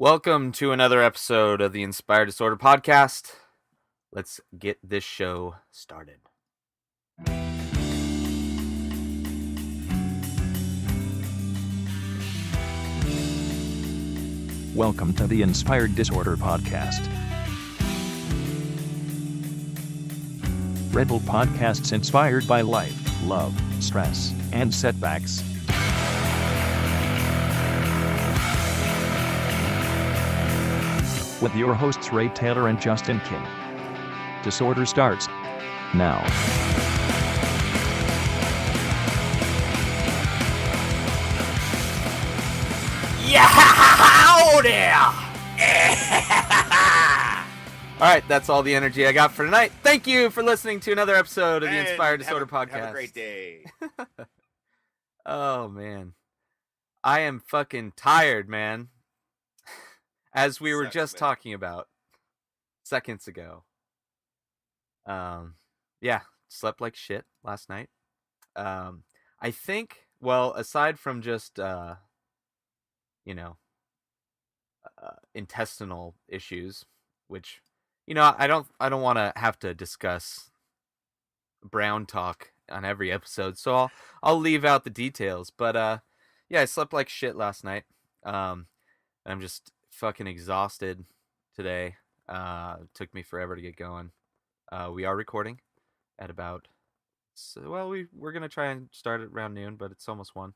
Welcome to another episode of the Inspired Disorder podcast. Let's get this show started. Welcome to the Inspired Disorder podcast. Rebel podcasts inspired by life, love, stress, and setbacks. With your hosts Ray Taylor and Justin King. Disorder starts now. Yeah, there! All right, that's all the energy I got for tonight. Thank you for listening to another episode of the Inspired Disorder podcast. Have a great day. Oh, man. I am fucking tired, man. As we were just talking about seconds ago. Yeah, slept like shit last night. I think, well, aside from just, intestinal issues, which, I don't want to have to discuss brown talk on every episode, so I'll leave out the details. But, yeah, I slept like shit last night. I'm just fucking exhausted today. Took me forever to get going. We are recording at about, we're gonna try and start at around noon, but it's almost 1.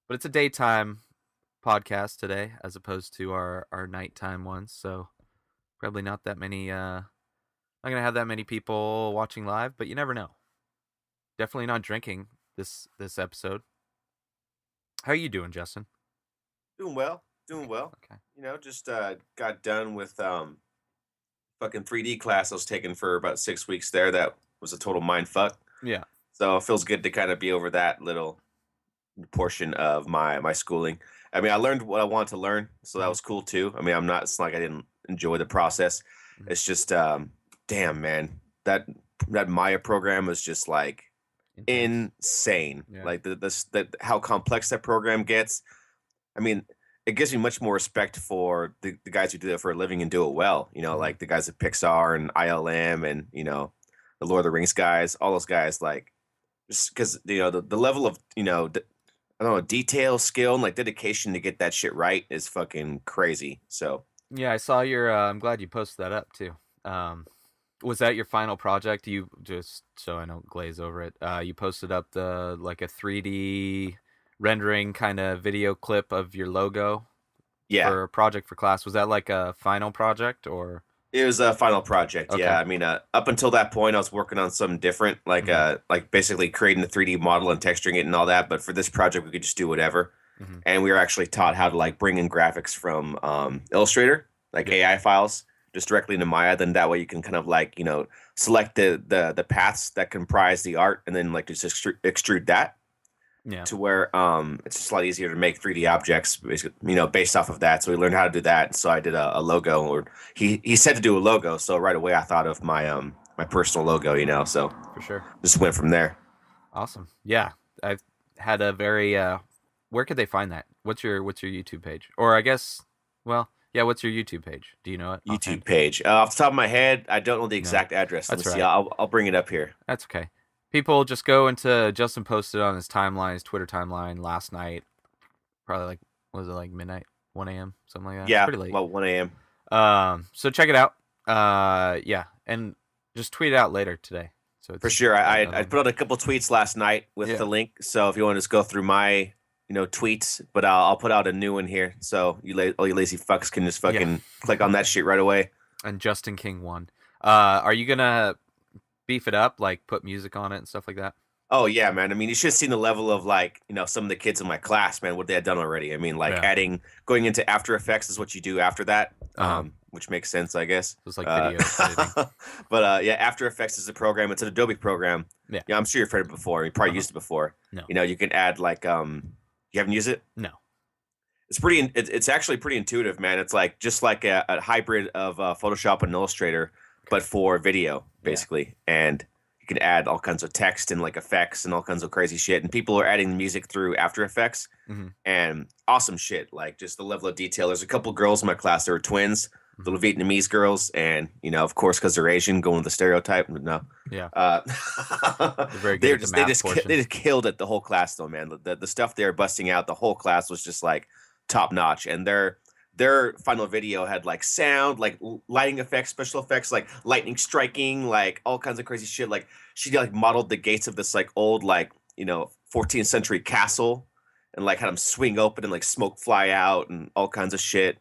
But it's a daytime podcast today as opposed to our nighttime ones, so probably not that many. Not gonna have that many people watching live, but you never know. Definitely not drinking this episode. How are you doing, Justin? Doing well. Okay. Just got done with fucking 3D class I was taking for about 6 weeks there. That was a total mind fuck. Yeah. So it feels good to kind of be over that little portion of my schooling. I mean, I learned what I wanted to learn, so that was cool too. I mean, it's not like I didn't enjoy the process. It's just damn, man. That Maya program was just like insane. Yeah. Like the how complex that program gets. I mean, it gives me much more respect for the guys who do that for a living and do it well. Like the guys at Pixar and ILM and, the Lord of the Rings guys, all those guys, like, just because, the level of, I don't know, detail, skill, and like dedication to get that shit right is fucking crazy. So, yeah, I saw your, I'm glad you posted that up too. Was that your final project? You, just so I don't glaze over it, you posted up a 3D rendering kind of video clip of your logo for a project for class. Was that like a final project or? It was a final project. Okay. Yeah. I mean, up until that point, I was working on something different, like basically creating a 3D model and texturing it and all that. But for this project, we could just do whatever. And we were actually taught how to like bring in graphics from Illustrator, like AI files, just directly into Maya. Then that way you can kind of like, select the paths that comprise the art and then like just extrude that. Yeah. To where it's just a lot easier to make 3D objects, basically, based off of that. So we learned how to do that. So I did a logo, or he said to do a logo. So right away I thought of my my personal logo, So For sure. Just went from there. Awesome. Yeah, I've had a very. Where could they find that? What's your YouTube page? Or I guess, what's your YouTube page? Do you know it? YouTube page. Off the top of my head, I don't know the exact address. That's Let's right. see. I'll bring it up here. That's okay. People just go into, Justin posted on his timeline, his Twitter timeline last night. Probably like midnight, 1 a.m., something like that. Yeah, it's pretty late. well, 1 a.m. So check it out. Yeah, and just tweet it out later today. So For sure. I put out a couple tweets last night with the link. So if you want to just go through my tweets, but I'll put out a new one here. So all you lazy fucks can just fucking click on that shit right away. And Justin King won. Are you gonna beef it up, like put music on it and stuff like that? Oh yeah, man. I mean, you should have seen the level of like, some of the kids in my class, man, what they had done already. I mean, like going into After Effects is what you do after that, which makes sense, I guess. It was like video editing. But After Effects is a program. It's an Adobe program. Yeah, I'm sure you've heard it before. You probably used it before. No. You can add like, you haven't used it? No. It's actually pretty intuitive, man. It's like just like a hybrid of Photoshop and Illustrator, but for video, basically. And you can add all kinds of text and like effects and all kinds of crazy shit. And people are adding the music through After Effects Mm-hmm. and awesome shit. Like just the level of detail. There's a couple girls in my class that were twins, Mm-hmm. little Vietnamese girls, and of course, because they're Asian, going with the stereotype. No, Yeah, uh, they're very good at the they math they portion. just killed it. The whole class, though, man. The stuff they're busting out, the whole class was just like top notch, and their final video had like sound, like lighting effects, special effects, like lightning striking, like all kinds of crazy shit. Like she like modeled the gates of this like old 14th century castle, and like had them swing open and like smoke fly out and all kinds of shit.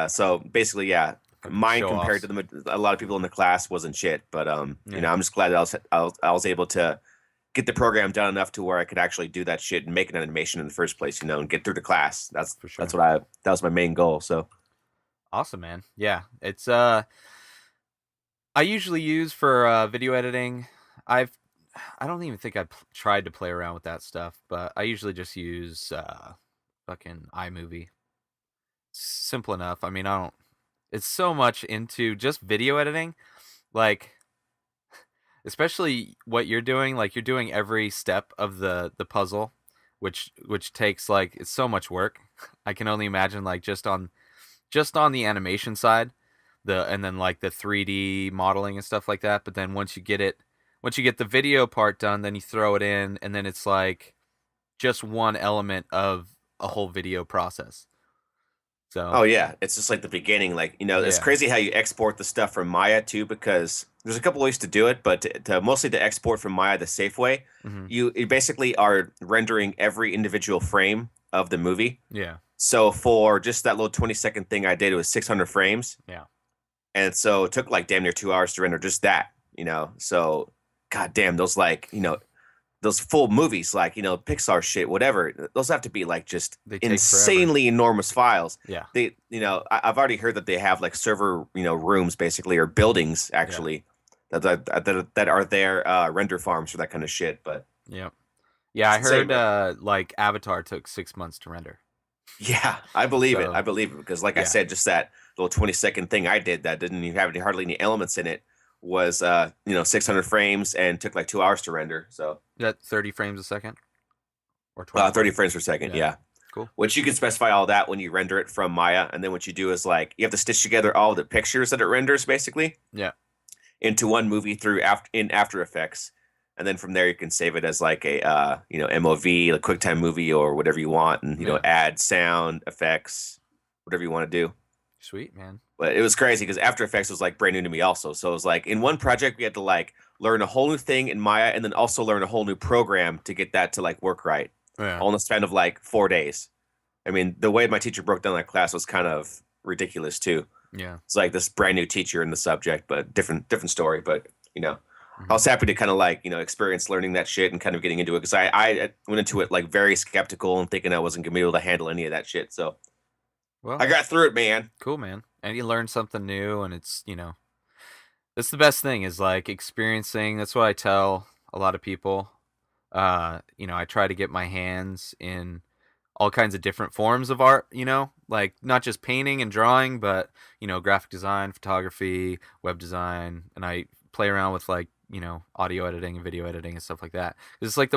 So basically, yeah, Fucking mine show compared offs. to a lot of people in the class wasn't shit. But Yeah, I'm just glad that I was able to get the program done enough to where I could actually do that shit and make an animation in the first place, and get through the class. for sure. That was my main goal. So Awesome, man. Yeah, it's I usually use for video editing. I've I don't even think I've tried to play around with that stuff, but I usually just use fucking iMovie. Simple enough. I mean, I don't. It's so much into just video editing, like especially what you're doing. Like you're doing every step of the puzzle, which takes like it's so much work. I can only imagine like just on the animation side, and then like the 3D modeling and stuff like that. But then once you get the video part done, then you throw it in, and then it's like just one element of a whole video process. So oh yeah, it's just like the beginning. Like it's yeah. crazy how you export the stuff from Maya too, because there's a couple ways to do it, but mostly to export from Maya the safe way, Hmm. you basically are rendering every individual frame of the movie. Yeah. So for just that little 20-second thing I did, it was 600 frames. Yeah. And so it took like damn near 2 hours to render just that, So, god damn, those those full movies, like, Pixar shit, whatever, those have to be like just They take forever. insanely enormous files. Yeah. I've already heard that they have like server, rooms basically, or buildings Yeah. actually, that are their render farms for that kind of shit. But Yeah. Yeah, it's I insane, heard man. like Avatar took 6 months to render. Yeah, I believe it. I So believe it because, like I yeah. said, just that little 20-second thing I did that didn't even have hardly any elements in it was, 600 frames and took like 2 hours to render. So, Is that 30 frames a second or 20 30 frames? frames per second. Yeah. Yeah. Cool. Which you can specify all that when you render it from Maya. And then what you do is like you have to stitch together all the pictures that it renders basically Yeah. into one movie through in After Effects. And then from there you can save it as like a MOV, a QuickTime movie or whatever you want, and Yeah. add sound effects, whatever you want to do. Sweet, man. But it was crazy because After Effects was like brand new to me also. So it was like in one project we had to like learn a whole new thing in Maya and then also learn a whole new program to get that to like work right. Yeah. All in the span of like 4 days. I mean, the way my teacher broke down that class was kind of ridiculous too. Yeah. It's like this brand new teacher in the subject, but different story. But I Mhm. was happy to kind of like experience learning that shit and kind of getting into it because I went into it like very skeptical and thinking I wasn't gonna be able to handle any of that shit. So Well, I got through it, man. cool, man. And you learn something new, and that's the best thing is like experiencing. That's what I tell a lot of people. I try to get my hands in all kinds of different forms of art, like not just painting and drawing, but, graphic design, photography, web design. And I play around with like, audio editing and video editing and stuff like that. It's like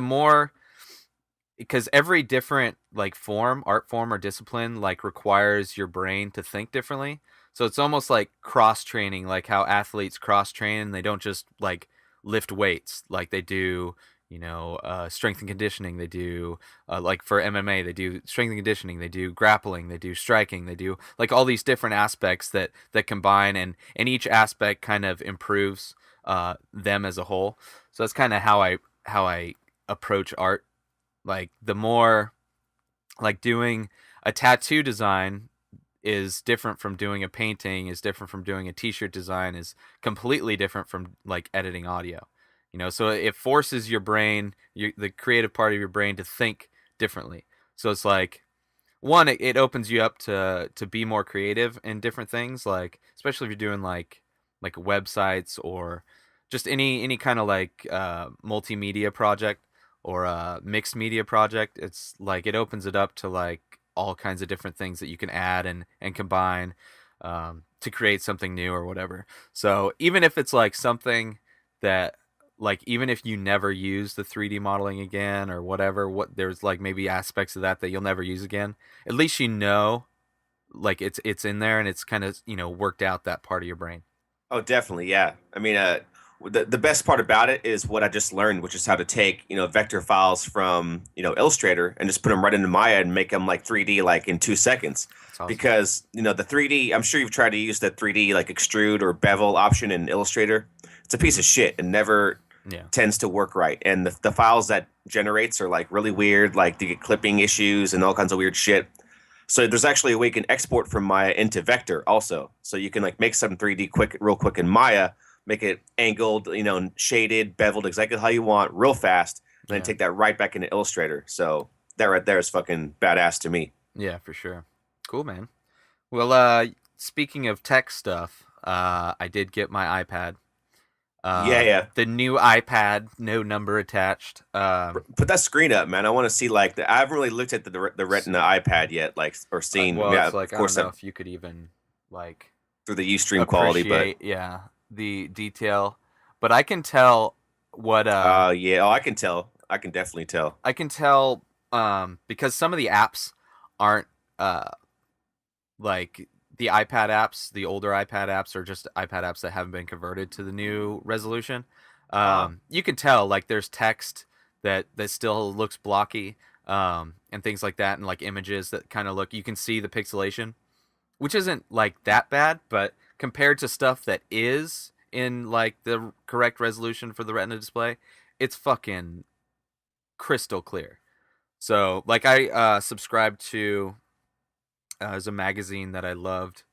because every different like art form or discipline like requires your brain to think differently. So it's almost like cross training, like how athletes cross train and they don't just like lift weights like they do, strength and conditioning. They do like for MMA, they do strength and conditioning. They do grappling. They do striking. They do like all these different aspects that combine, and each aspect kind of improves them as a whole. So that's kind of how I approach art. Like the more like doing a tattoo design is different from doing a painting, is different from doing a t-shirt design, is completely different from like editing audio. So it forces your brain, the creative part of your brain, to think differently. So it's like one, it opens you up to be more creative in different things, like especially if you're doing like websites or just any kind of like multimedia project or a mixed media project. It's like it opens it up to like all kinds of different things that you can add and combine to create something new or whatever. So even if it's like something that like even if you never use the 3D modeling again or whatever, what there's like maybe aspects of that that you'll never use again. At least you know, like it's in there and it's kind of worked out that part of your brain. Oh, definitely, yeah. I mean, the best part about it is what I just learned, which is how to take vector files from Illustrator and just put them right into Maya and make them like 3D like in 2 seconds. That's awesome. Because the 3D, I'm sure you've tried to use the 3D like extrude or bevel option in Illustrator. It's a piece of shit and never Yeah. tends to work right. And the files that generates are like really weird, like they get clipping issues and all kinds of weird shit. So there's actually a way you can export from Maya into vector also. So you can like make some 3D real quick in Maya, make it angled, shaded, beveled exactly how you want, real fast, and then Yeah. take that right back into Illustrator. So that right there is fucking badass to me. Yeah, for sure. Cool, man. Well, speaking of tech stuff, I did get my iPad. Yeah, yeah. The new iPad, no number attached. Put that screen up, man. I want to see like I haven't really looked at the Retina iPad yet, like or seen. Well, Yeah, it's like of I don't course, know if you could even like through the UStream quality, but appreciate, yeah, the detail, but I can tell what yeah. Oh, I can tell. I can definitely tell. I can tell because some of the apps aren't uh like the iPad apps, the older iPad apps are just iPad apps that haven't been converted to the new resolution. Uh, You can tell like there's text that still looks blocky, and things like that, and like images that kind of look. You can see the pixelation, which isn't like that bad, but compared to stuff that is in like the correct resolution for the Retina display, it's fucking crystal clear. So like I subscribed to there's a magazine that I loved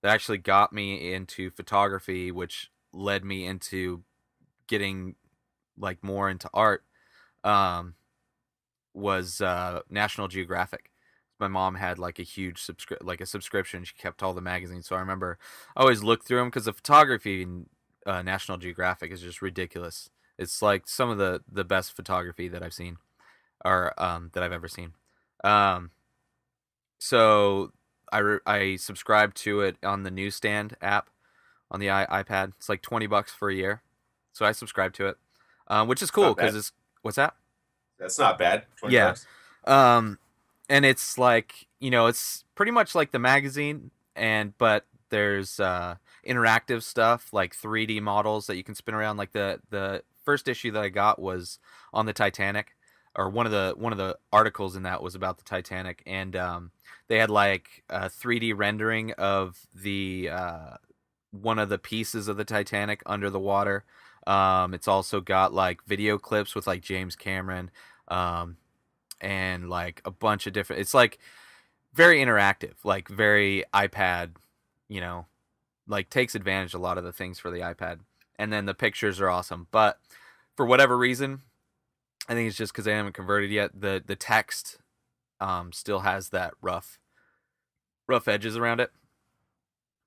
that actually got me into photography, which led me into getting like more into art. Um, was National Geographic. My mom had like a huge like a subscription. She kept all the magazines, so I remember I always looked through them because the photography in National Geographic is just ridiculous. It's like some of the best photography that I've seen or that I've ever seen. Um, so I subscribed to it on the newsstand app on the iPad. It's like $20 for a year, so I subscribed to it, which is it's cool not because bad. it's what's that? That's not bad. 20 Yeah, bucks. um, and it's like it's pretty much like the magazine, and but there's interactive stuff like 3D models that you can spin around. Like the first issue that I got was on the Titanic, or one of the articles in that was about the Titanic, and they had like a 3D rendering of the one of the pieces of the Titanic under the water. It's also got like video clips with like James Cameron, um, and like a bunch of different. It's like very interactive, like very iPad, you know, like takes advantage of a lot of the things for the iPad. And then the pictures are awesome, but for whatever reason, I think it's just because they haven't converted yet. The text still has that rough edges around it.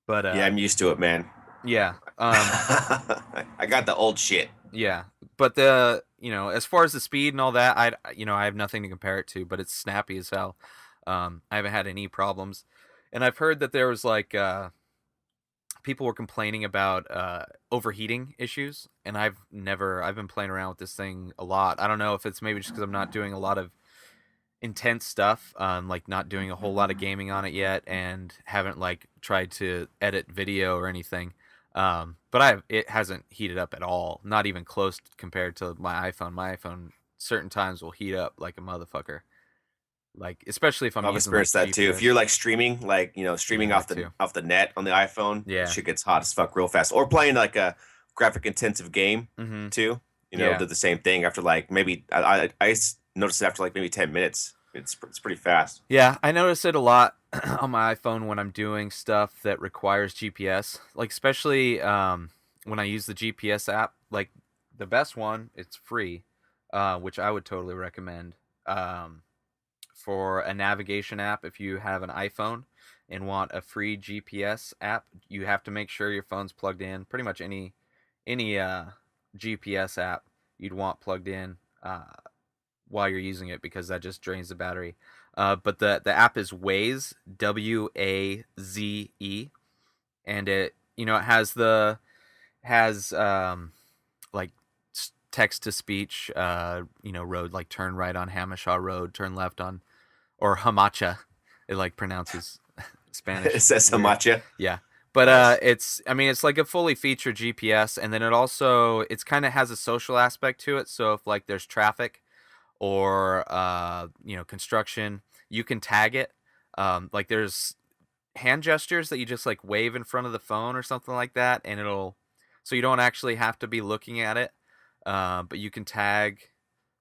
But Yeah, I'm used to it, man. yeah, I got the old shit. yeah. But the as far as the speed and all that, I have nothing to compare it to. But it's snappy as hell. I haven't had any problems, and I've heard that there was like people were complaining about overheating issues, and I've been playing around with this thing a lot. I don't know if it's maybe just because I'm not doing a lot of intense stuff, like not doing a whole lot of gaming on it yet, and haven't like tried to edit video or anything. But it hasn't heated up at all, not even close compared to my iPhone. My iPhone certain times will heat up like a motherfucker, like especially if I'm I've using like experienced that too. If you're GPS. like streaming, like Yeah, streaming that too. off the net on the iPhone, Yeah. shit gets hot as fuck real fast. Or playing like a graphic intensive game Mm-hmm. too. Yeah. Did the same thing after like maybe noticed it after like maybe 10 minutes. It's pretty fast. Yeah, I notice it a lot on my iPhone when I'm doing stuff that requires GPS. Like especially when I use the GPS app. Like the best one, it's free, which I would totally recommend for a navigation app. If you have an iPhone and want a free GPS app, you have to make sure your phone's plugged in. Pretty much any GPS app you'd want plugged in. While you're using it because that just drains the battery. But the app is Waze, WAZE, and it has like text to speech, road, like turn right on Hamishaw Road, turn left on, or Hamacha, it like pronounces It Spanish says so weird. much. Yeah. Yeah. But Nice. it's like a fully featured GPS, and then it's kind of has a social aspect to it. So if like there's traffic or construction, you can tag it. Like there's hand gestures that you just like wave in front of the phone or something like that, and so you don't actually have to be looking at it. But you can tag.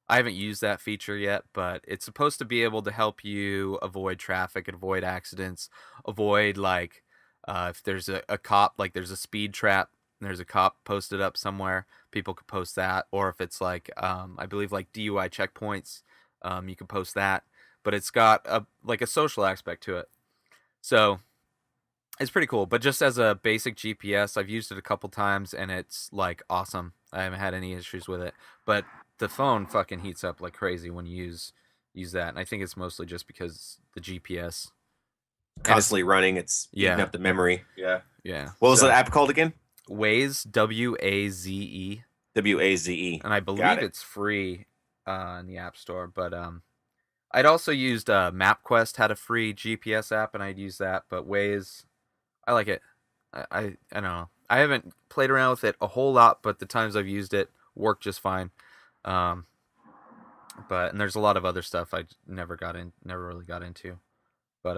I haven't used that feature yet, but it's supposed to be able to help you avoid traffic, avoid accidents, avoid like if there's a cop, like there's a speed trap, and there's a cop posted up somewhere, people could post that, or if it's like I believe like DUI checkpoints, you can post that. But it's got a social aspect to it, so it's pretty cool. But just as a basic GPS, I've used it a couple times, and it's like awesome. I haven't had any issues with it, but the phone fucking heats up like crazy when you use that, and I think it's mostly just because the GPS, and it's Constantly running. It's eating yeah, up the memory. Yeah. yeah. What was the So app called again? Waze, Waze, WAZE. and I Got believe it. it's free in the App Store. But I'd also used MapQuest had a free GPS app, and I'd use that. But Waze, I like it. I don't know. I haven't played around with it a whole lot, but the times I've used it worked just fine. Um, and there's a lot of other stuff I never really got into. But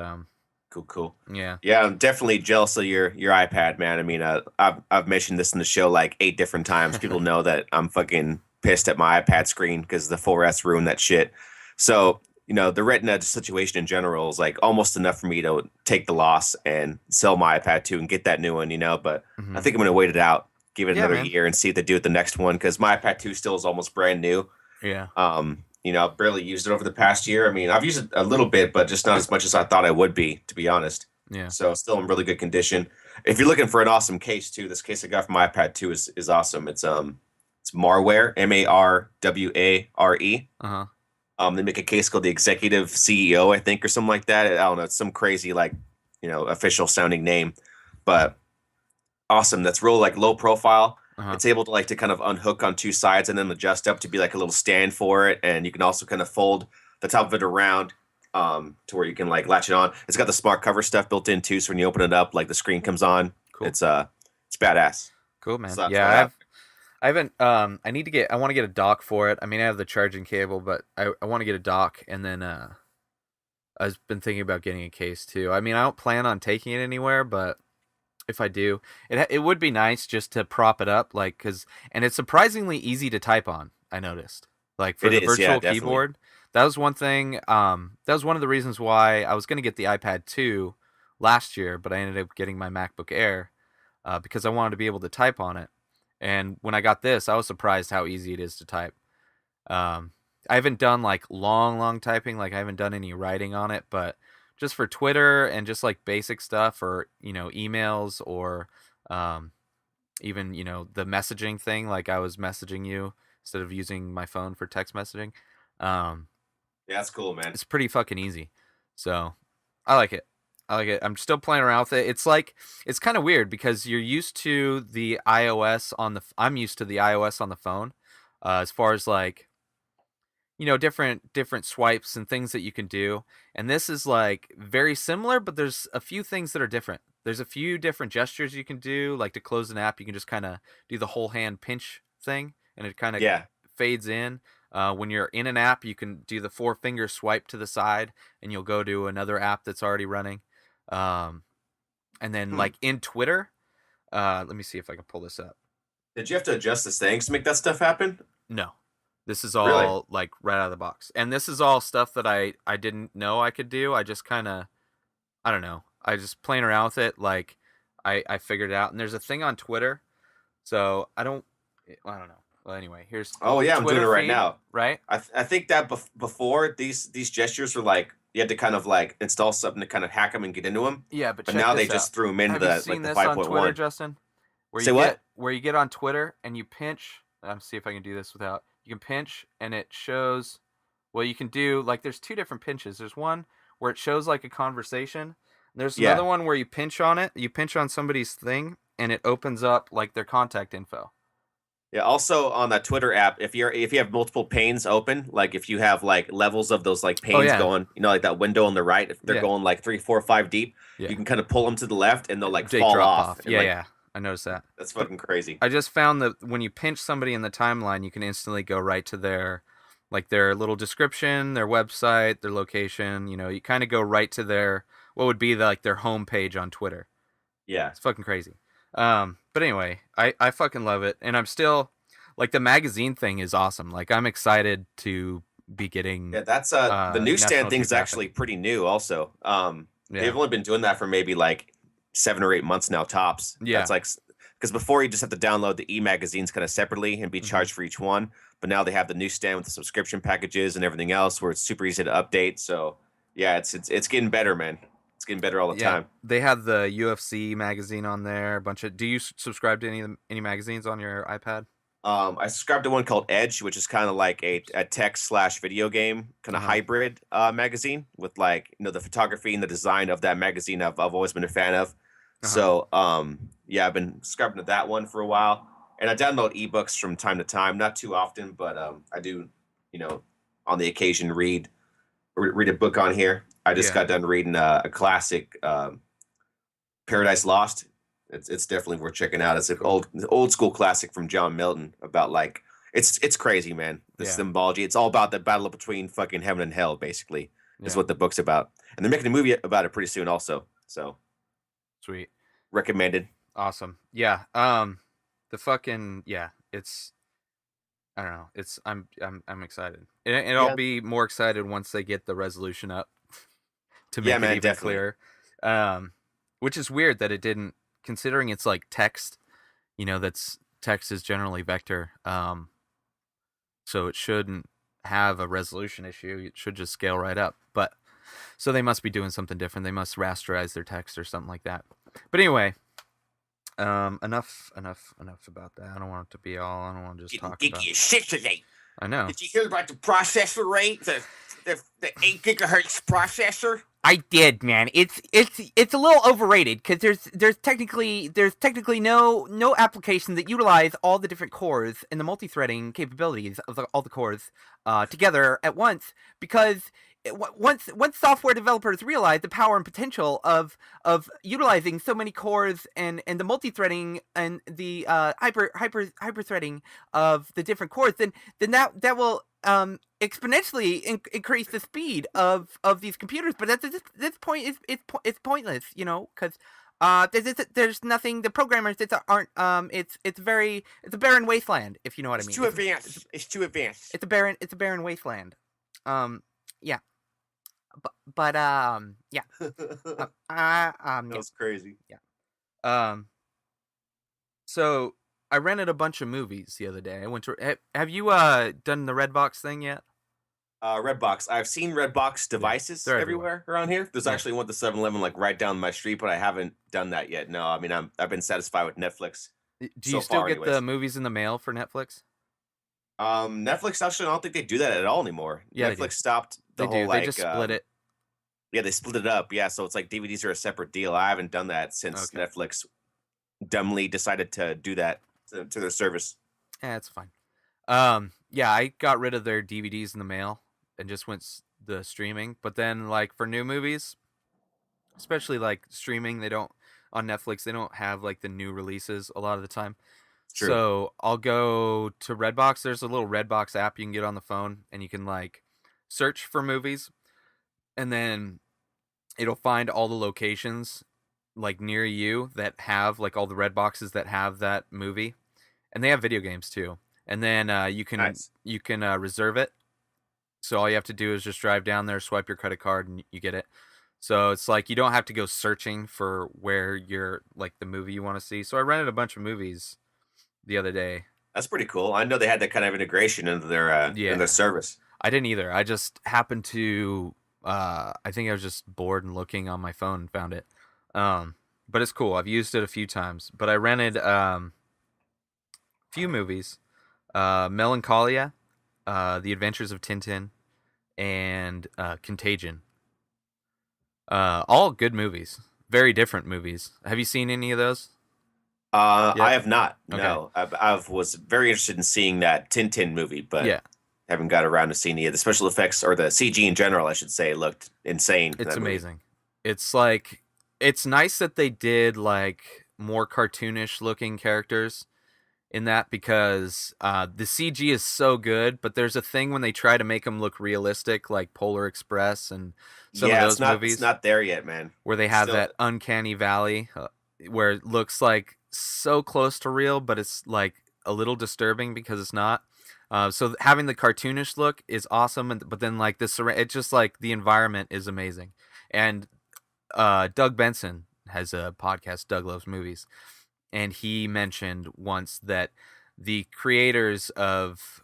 Cool, cool. yeah, Yeah, I'm definitely jealous of your iPad, man. I mean, I've mentioned this in the show like 8 different times. People know that I'm fucking pissed at my iPad screen because the 4S ruined that shit. So, the Retina situation in general is like almost enough for me to take the loss and sell my iPad 2 and get that new one. But I hmm think I'm gonna wait it out, give it yeah, another man, year, and see if they do it the next one because my iPad 2 still is almost brand new. yeah, I've barely used it over the past year. I mean, I've used it a little bit, but just not as much as I thought I would be, to be honest. yeah. So still in really good condition. If you're looking for an awesome case too, this case I got from my iPad 2 is awesome. It's Marware, Marware. Uh huh. They make a case called the Executive CEO, I think, or something like that. I don't know. It's some crazy like, official sounding name, but awesome. That's real like low profile. Uh huh. It's able to like to kind of unhook on two sides and then adjust up to be like a little stand for it. And you can also kind of fold the top of it around to where you can like latch it on. It's got the smart cover stuff built in too. So when you open it up, like the screen comes on. Cool. It's badass. Cool, man. So that's Yeah, what I have. I haven't. I want to get a dock for it. I mean, I have the charging cable, but I want to get a dock, and then I've been thinking about getting a case too. I mean, I don't plan on taking it anywhere, but if I do, it would be nice just to prop it up, like, and it's surprisingly easy to type on. I noticed, like for It the is, yeah, virtual definitely. keyboard, that was one thing. That was one of the reasons why I was going to get the iPad 2 last year, but I ended up getting my MacBook Air because I wanted to be able to type on it. And when I got this, I was surprised how easy it is to type. Um, I haven't done like long typing, like I haven't done any writing on it, but just for Twitter and just like basic stuff, or emails, or um, even the messaging thing, like I was messaging you instead of using my phone for text messaging. Um, Yeah, that's cool, man. it's pretty fucking easy. So I like it. I like it. I'm still playing around with it. It's kind of weird because you're used to the iOS on the. I'm used to the iOS on the phone, as far as like different swipes and things that you can do. And this is like very similar, but there's a few things that are different. There's a few different gestures you can do, like to close an app, you can just kind of do the whole hand pinch thing, and it kind of Yeah. fades in. When you're in an app, you can do the four finger swipe to the side, and you'll go to another app that's already running. Um, and then Hmm. like in Twitter, let me see if I can pull this up. Did you have to adjust the settings to make that stuff happen? No. This is Really? all like right out of the box. And this is all stuff that I didn't know I could do. I just kind of I don't know. I just playing around with it, like I figured it out. And there's a thing on Twitter. So I don't know. Well, anyway, here's Oh the yeah, I'm doing it Twitter right feed, now. right? I think that before these gestures were like you had to kind of like install something to kind of hack them and get into them, Yeah, but but check now they this out. just threw them into Have you the seen like the this on Twitter, 5.1. Justin? Say what? Where you get on Twitter and you pinch. Let's see if I can do this without. You can pinch and it shows. Well, you can do like there's two different pinches. There's one where it shows like a conversation. There's another Yeah. one where you pinch on it. You pinch on somebody's thing and it opens up like their contact info. Yeah. Also on that Twitter app, if you have multiple panes open, like if you have like levels of those like Oh panes yeah, going, like that window on the right, if they're yeah, going like 3, 4, 5 deep, yeah. you can kind of pull them to the left and they'll like They fall drop off off. and Yeah, like yeah. I noticed that. that's But fucking crazy. I just found that when you pinch somebody in the timeline, you can instantly go right to their little description, their website, their location. You kind of go right to their what would be their home page on Twitter. Yeah. It's fucking crazy. But anyway, I fucking love it, and I'm still like the magazine thing is awesome. Like I'm excited to be getting Yeah, that's the newsstand National thing's Geographic. actually pretty new also. They've Yeah, only been doing that for maybe like 7 or 8 months now tops. That's yeah, like because before you just have to download the e-magazines kind of separately and be hmm charged for each one, but now they have the newsstand with the subscription packages and everything else where it's super easy to update. So yeah, it's getting better, man. It's getting better all the yeah. time. They have the UFC magazine on there. A bunch of. Do you subscribe to any magazines on your iPad? I subscribe to one called Edge, which is kind of like a tech/video game kind Uh of huh. hybrid magazine with like the photography and the design of that magazine I've always been a fan of. Uh huh. So yeah, I've been subscribing to that one for a while, and I download ebooks from time to time, not too often, but I do, you know, on the occasion read a book on here. I just Yeah. got done reading a classic, Paradise Lost. It's definitely worth checking out. It's an Cool. old school classic from John Milton about like it's crazy, man. The Yeah. symbology. It's all about the battle between fucking heaven and hell, basically, is Yeah. what the book's about. And they're making a movie about it pretty soon, also. So Sweet. recommended. Awesome. Yeah. The fucking yeah. It's I don't know. It's I'm excited, and I'll Yeah, be more excited once they get the resolution up to yeah, make it man, even definitely. clearer. Um, which is weird that it didn't, considering it's like text. That's text is generally vector. So it shouldn't have a resolution issue. It should just scale right up. But so they must be doing something different. They must rasterize their text or something like that. But anyway, enough about that. I don't want it to be all. I don't want to just Getting talk about. geeky as shit today. I know. Did you hear about the processor rate? The 8 gigahertz processor? I did, man. It's a little overrated because there's technically no application that utilize all the different cores and the multi-threading capabilities of all the cores together at once. Because once software developers realize the power and potential of utilizing so many cores and the multi-threading and the hyper threading of the different cores, then that will exponentially increase the speed of these computers. But at this point, it's pointless, because there's nothing. The programmers aren't. It's a barren wasteland, if you know what I It's mean. too advanced. It's too advanced. It's a barren wasteland. Yeah, but yeah. That Yeah. was crazy. Yeah. Um, so I rented a bunch of movies the other day. I went to. Have you done the Redbox thing yet? Redbox. I've seen Redbox Yeah, devices they're everywhere. everywhere around here. There's Yeah. actually one at the 7-Eleven like right down my street, but I haven't done that yet. No, I mean I've been satisfied with Netflix Do you so still far, get the anyways. movies in the mail for Netflix? Netflix actually, I don't think they do that at all anymore. Yeah, they do. Netflix stopped the They whole do. They like just split it. yeah, they split it up. Yeah, so it's like DVDs are a separate deal. I haven't done that since Okay. Netflix dumbly decided to do that to their service. Yeah, it's fine. Yeah, I got rid of their DVDs in the mail and just went the streaming. But then, like for new movies, especially like streaming, they don't on Netflix. They don't have like the new releases a lot of the time. It's true. So I'll go to Redbox. There's a little Redbox app you can get on the phone, and you can like search for movies, and then it'll find all the locations like near you that have like all the red boxes that have that movie, and they have video games too. And then Nice. you can reserve it. So all you have to do is just drive down there, swipe your credit card, and you get it. So it's like you don't have to go searching for where you're like the movie you want to see. So I rented a bunch of movies the other day. That's pretty cool. I know they had that kind of integration into in Yeah, their service. I didn't either. I just happened to. I think I was just bored and looking on my phone and found it. But it's cool. I've used it a few times. But I rented few movies. Melancholia, The Adventures of Tintin, and Contagion. All good movies. Very different movies. Have you seen any of those? I Yet? have not. Okay. No, I was very interested in seeing that Tintin movie, but Yeah, haven't got around to seeing it. The special effects or the CG in general, I should say, looked insane in it's that movie. amazing. It's like it's nice that they did like more cartoonish looking characters in that because the CG is so good, but there's a thing when they try to make them look realistic, like Polar Express and some of Yeah, those it's movies not there yet, man. where they It's have still that uncanny valley where it looks like so close to real, but it's like a little disturbing because it's not. So having the cartoonish look is awesome, but then like this, it's just like the environment is amazing. And Doug Benson has a podcast, Doug Loves Movies, and he mentioned once that the creators of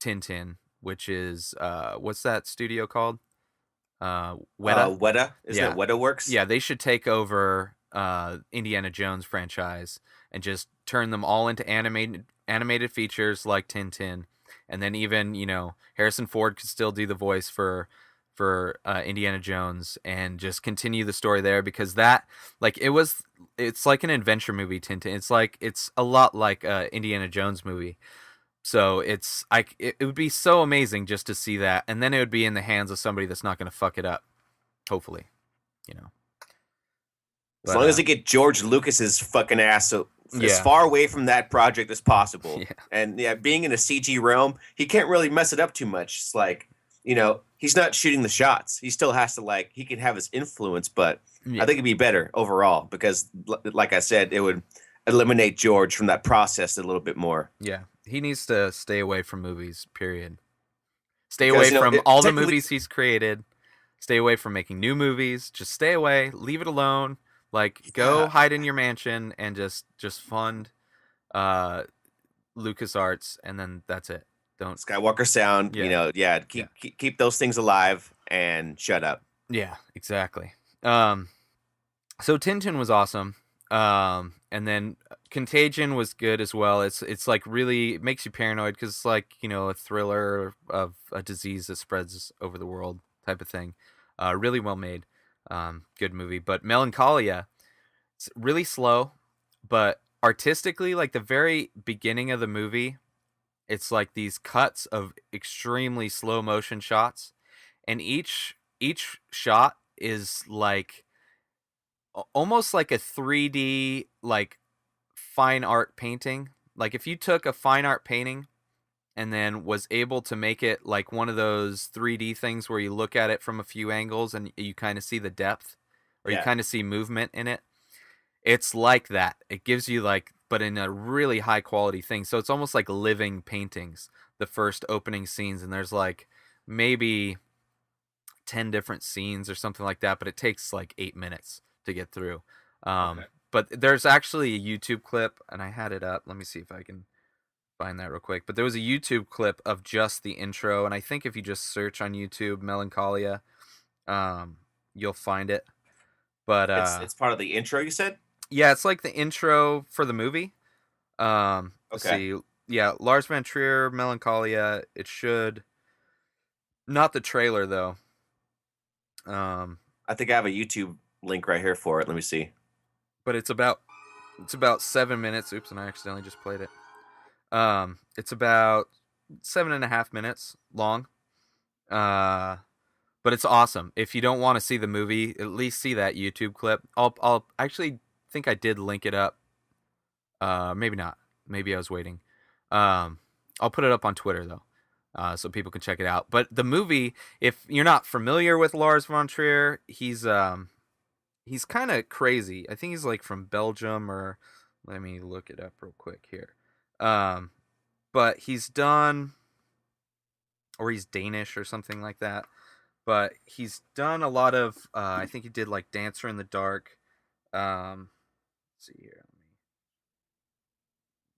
Tintin, which is what's that studio called? Weta. Weta. Is that Yeah, Weta Works? yeah, they should take over Indiana Jones franchise and just turn them all into animated features like Tintin, and then even Harrison Ford could still do the voice for Indiana Jones and just continue the story there because that like it's like an adventure movie. Tintin, it's a lot like Indiana Jones movie. So it would be so amazing just to see that, and then it would be in the hands of somebody that's not going to fuck it up. Hopefully, you know. As But long as they get George Lucas's fucking ass as yeah, far away from that project as possible. yeah, And yeah, being in a CG realm, he can't really mess it up too much. It's like, he's not shooting the shots. He still has to he can have his influence, but I yeah, think it'd be better overall because like I said, it would eliminate George from that process a little bit more. yeah. He needs to stay away from movies. Period. Stay Because, away from it all the technically movies he's created. Stay away from making new movies. Just stay away. Leave it alone. Like go yeah, hide in your mansion and just fund uh LucasArts, and then that's it. Don't. Skywalker sound, Yeah, yeah, yeah, keep those things alive and shut up. yeah. Exactly. So Tintin was awesome. And then Contagion was good as well. It's like really it makes you paranoid because it's like a thriller of a disease that spreads over the world type of thing. Really well made. Good movie. But Melancholia, it's really slow, but artistically, like the very beginning of the movie, it's like these cuts of extremely slow motion shots, and each shot is like almost like a 3D like fine art painting. Like if you took a fine art painting and then was able to make it like one of those 3D things where you look at it from a few angles and you kind of see the depth or you Yeah. kind of see movement in it. It's like that. It gives you like but in a really high quality thing. So it's almost like living paintings. The first opening scenes and there's like maybe 10 different scenes or something like that, but it takes like 8 minutes to get through. Okay. But there's actually a YouTube clip, and I had it up. Let me see if I can find that real quick. But there was a YouTube clip of just the intro, and I think if you just search on YouTube Melancholia, you'll find it. But It's part of the intro, you said? yeah, it's like the intro for the movie. Let's Okay. see. Yeah, Lars von Trier, Melancholia. It should not the trailer though. Um, I think I have a YouTube link right here for it. Let me see. but it's about 7 minutes. Oops, and I accidentally just played it. It's about 7.5 minutes long. Uh, but it's awesome. If you don't want to see the movie, at least see that YouTube clip. I'll actually think I did link it up. Maybe not. Maybe I was waiting. I'll put it up on Twitter though, so people can check it out. But the movie, if you're not familiar with Lars von Trier, he's kind of crazy. I think he's like from Belgium or let me look it up real quick here. But he's done or he's Danish or something like that. But he's done a lot of I think he did like Dancer in the Dark. Let's see here.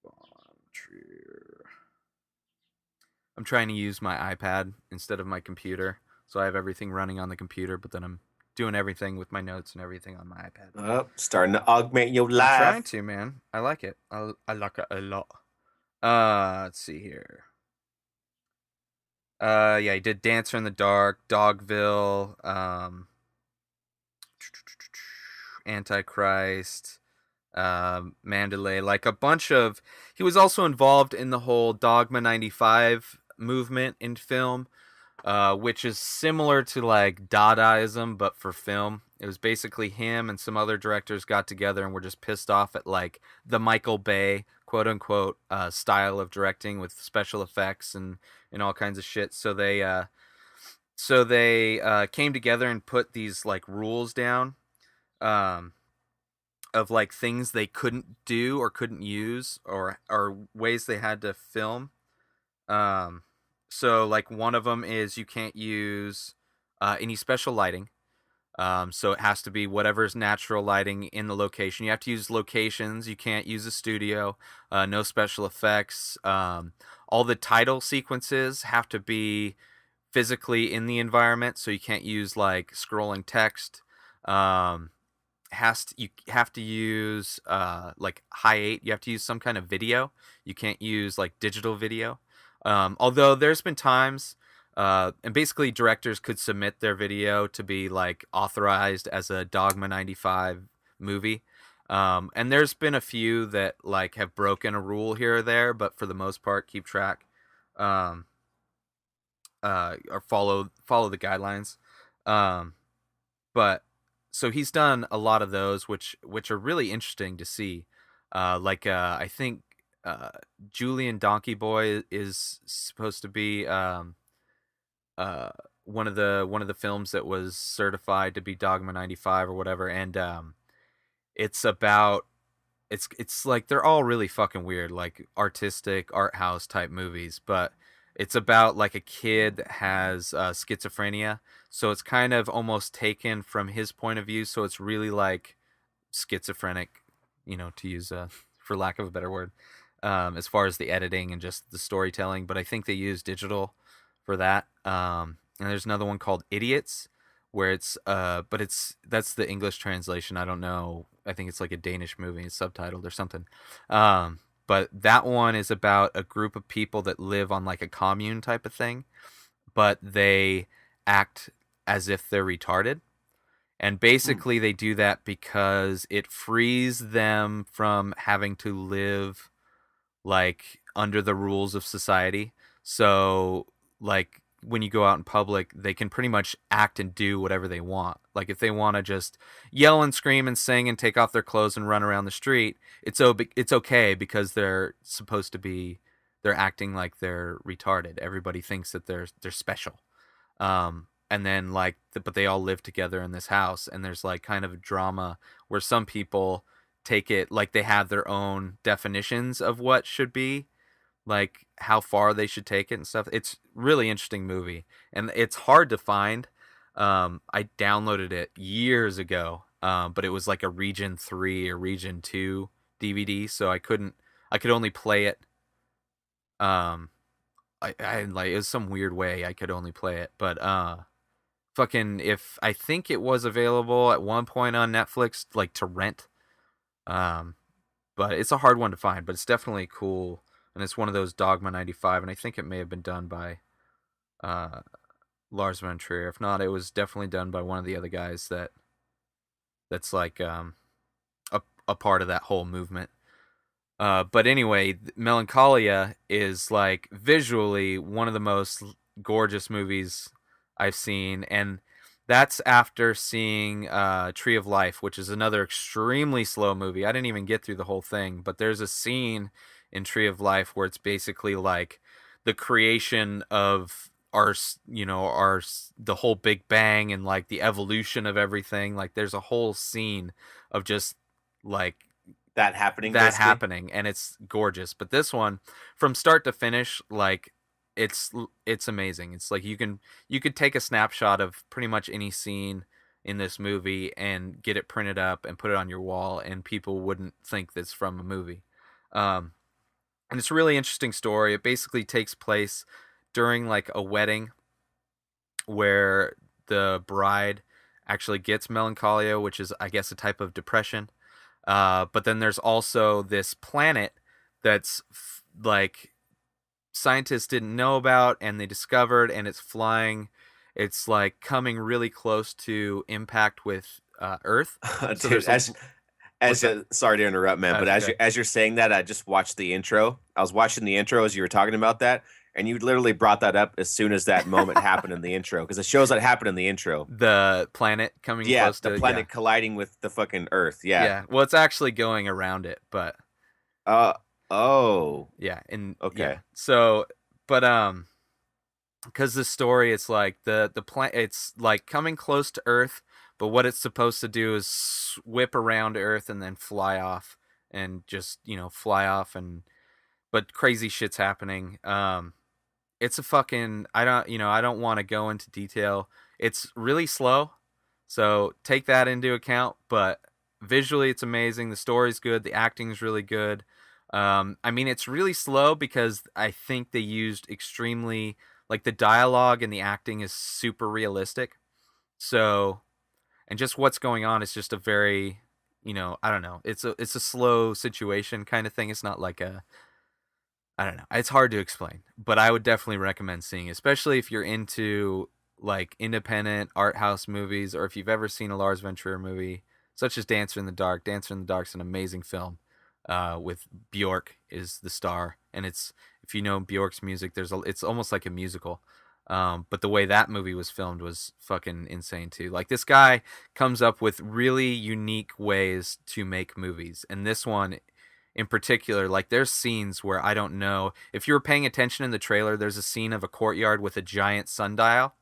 Von Trier. I'm trying to use my iPad instead of my computer. So I have everything running on the computer, but then I'm doing everything with my notes and everything on my iPad. Oh, starting to augment your I'm trying life. to, man. I like it. I like it a lot. Let's see here. Yeah, he did Dancer in the Dark, Dogville, Antichrist, Mandalay, like a bunch of. He was also involved in the whole Dogma 95 movement in film, which is similar to like Dadaism, but for film. It was basically him and some other directors got together and were just pissed off at like the Michael Bay quote unquote style of directing with special effects and all kinds of shit. So they came together and put these like rules down. Um, of like things they couldn't do or couldn't use or ways they had to film. Um, so like one of them is you can't use any special lighting. So it has to be whatever's natural lighting in the location. You have to use locations. You can't use a studio. No special effects. All the title sequences have to be physically in the environment, so you can't use like scrolling text. Um, you have to use like high 8. You have to use some kind of video. You can't use like digital video. Although there's been times and basically directors could submit their video to be like authorized as a Dogma 95 movie. And there's been a few that like have broken a rule here or there, but for the most part keep track um, or follow the guidelines. Um, but so he's done a lot of those, which are really interesting to see. I think uh, Julian Donkey Boy is supposed to be uh, one of the films that was certified to be Dogma 95 or whatever, and it's about it's like they're all really fucking weird, like artistic art house type movies, but it's about like a kid that has schizophrenia, so it's kind of almost taken from his point of view, so it's really like schizophrenic, to use for lack of a better word, as far as the editing and just the storytelling. But I think they use digital for that. And there's another one called Idiots, where but that's the English translation. I don't know. I think it's like a Danish movie. It's subtitled or something. But that one is about a group of people that live on like a commune type of thing, but they act as if they're retarded. And basically, they do that because it frees them from having to live like under the rules of society. So, like when you go out in public, they can pretty much act and do whatever they want. Like if they want to just yell and scream and sing and take off their clothes and run around the street, it's okay because they're acting like they're retarded. Everybody thinks that they're special. And then but they all live together in this house, and there's like kind of a drama where some people take it like they have their own definitions of what should be, like how far they should take it and stuff. It's really interesting movie, and it's hard to find. I downloaded it years ago, but it was like a Region 3 or Region 2 DVD, so I could only play it. I like it was some weird way I could only play it, but fucking if I think it was available at one point on Netflix, like to rent. Um, but it's a hard one to find, but it's definitely cool, and it's one of those Dogma 95, and I think it may have been done by uh, Lars von Trier. If not, it was definitely done by one of the other guys that's like a part of that whole movement. But anyway, Melancholia is like visually one of the most gorgeous movies I've seen, and that's after seeing Tree of Life, which is another extremely slow movie. I didn't even get through the whole thing, but there's a scene in Tree of Life where it's basically like the creation of the whole Big Bang and like the evolution of everything. Like there's a whole scene of just like That happening, that basically. happening, and it's gorgeous. But this one, from start to finish, like it's it's amazing. It's like you could take a snapshot of pretty much any scene in this movie and get it printed up and put it on your wall, and people wouldn't think that's from a movie. um and it's a really interesting story. It basically takes place during like a wedding where the bride actually gets melancholia, which is, I guess, a type of depression. But then there's also this planet that's like scientists didn't know about and they discovered, and it's flying. It's like coming really close to impact with Earth. So Dude, there's a Sorry to interrupt, man, but That's okay. as you're saying that, I just watched the intro. I was watching the intro as you were talking about that, and you literally brought that up as soon as that moment happened in the intro, because it shows that happened in the intro. The planet coming Yeah, close the to planet colliding with the fucking Earth. Yeah. yeah. Well, it's actually going around it, but Uh oh. yeah, and yeah. Okay. So, but because the story, it's like the planet, it's like coming close to Earth, but what it's supposed to do is whip around Earth and then fly off, and just fly off, and but crazy shit's happening. It's a fucking I don't want to go into detail. It's really slow, so take that into account. But visually, it's amazing. The story's good. The acting's really good. I mean, it's really slow because I think they used extremely like the dialogue and the acting is super realistic. So, and just what's going on is just a very, I don't know. It's a slow situation kind of thing. It's not like a I don't know. It's hard to explain, but I would definitely recommend seeing, especially if you're into like independent art house movies, or if you've ever seen a Lars von Trier movie, such as Dancer in the Dark. Dancer in the Dark's an amazing film. With Bjork is the star, and it's if you know Bjork's music, it's almost like a musical. But the way that movie was filmed was fucking insane too. Like this guy comes up with really unique ways to make movies, and this one in particular, like there's scenes where I don't know if you were paying attention in the trailer. There's a scene of a courtyard with a giant sundial,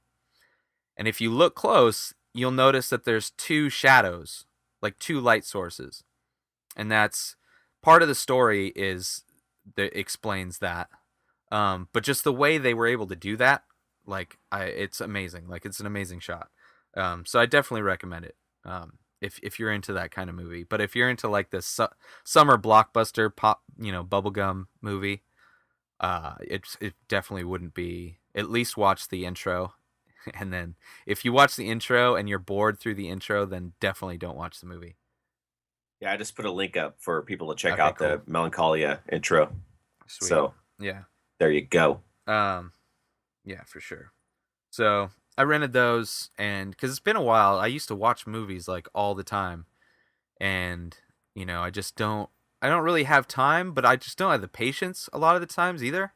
and if you look close, you'll notice that there's two shadows, like two light sources, and that's part of the story is that explains that. But just the way they were able to do that, like it's amazing. Like it's an amazing shot. So I definitely recommend it. If you're into that kind of movie. But if you're into like this summer blockbuster pop, bubblegum movie, it definitely wouldn't be. At least watch the intro, and then if you watch the intro and you're bored through the intro, then definitely don't watch the movie. Yeah, I just put a link up for people to check Okay, out cool. the Melancholia intro. Sweet. So Yeah. there you go. Yeah, for sure. So I rented those, and because it's been a while, I used to watch movies like all the time, and I just don't. I don't really have time, but I just don't have the patience a lot of the times either.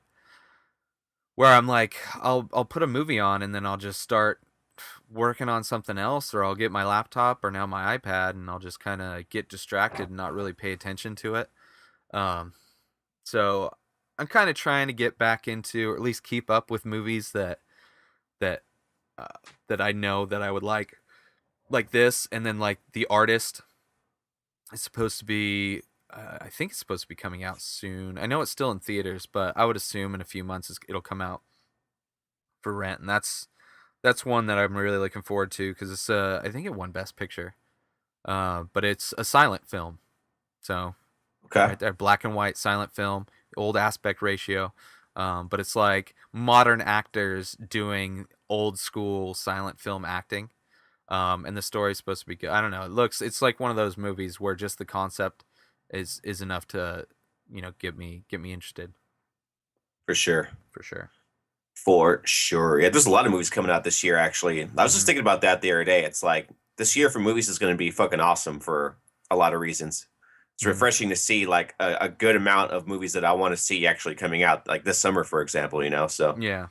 Where I'm like, I'll put a movie on, and then I'll just start working on something else, or I'll get my laptop or now my iPad, and I'll just kind of get distracted and not really pay attention to it. Um, so I'm kind of trying to get back into, or at least keep up with movies that uh, that I know that I would like this, and then like The Artist is supposed to be. I think it's supposed to be coming out soon. I know it's still in theaters, but I would assume in a few months it'll come out for rent, and that's one that I'm really looking forward to because it's I think it won Best Picture, but it's a silent film, so Okay. right there, black and white silent film, old aspect ratio, but it's like modern actors doing old school silent film acting, and the story's supposed to be good. I don't know. It's like one of those movies where just the concept is enough to get me interested For sure. for sure. For sure. Yeah, there's a lot of movies coming out this year, actually. I was just Mhm. thinking about that the other day. It's like this year for movies is going to be fucking awesome for a lot of reasons. It's Mhm. refreshing to see like a good amount of movies that I want to see actually coming out, like this summer, for example. So Yeah,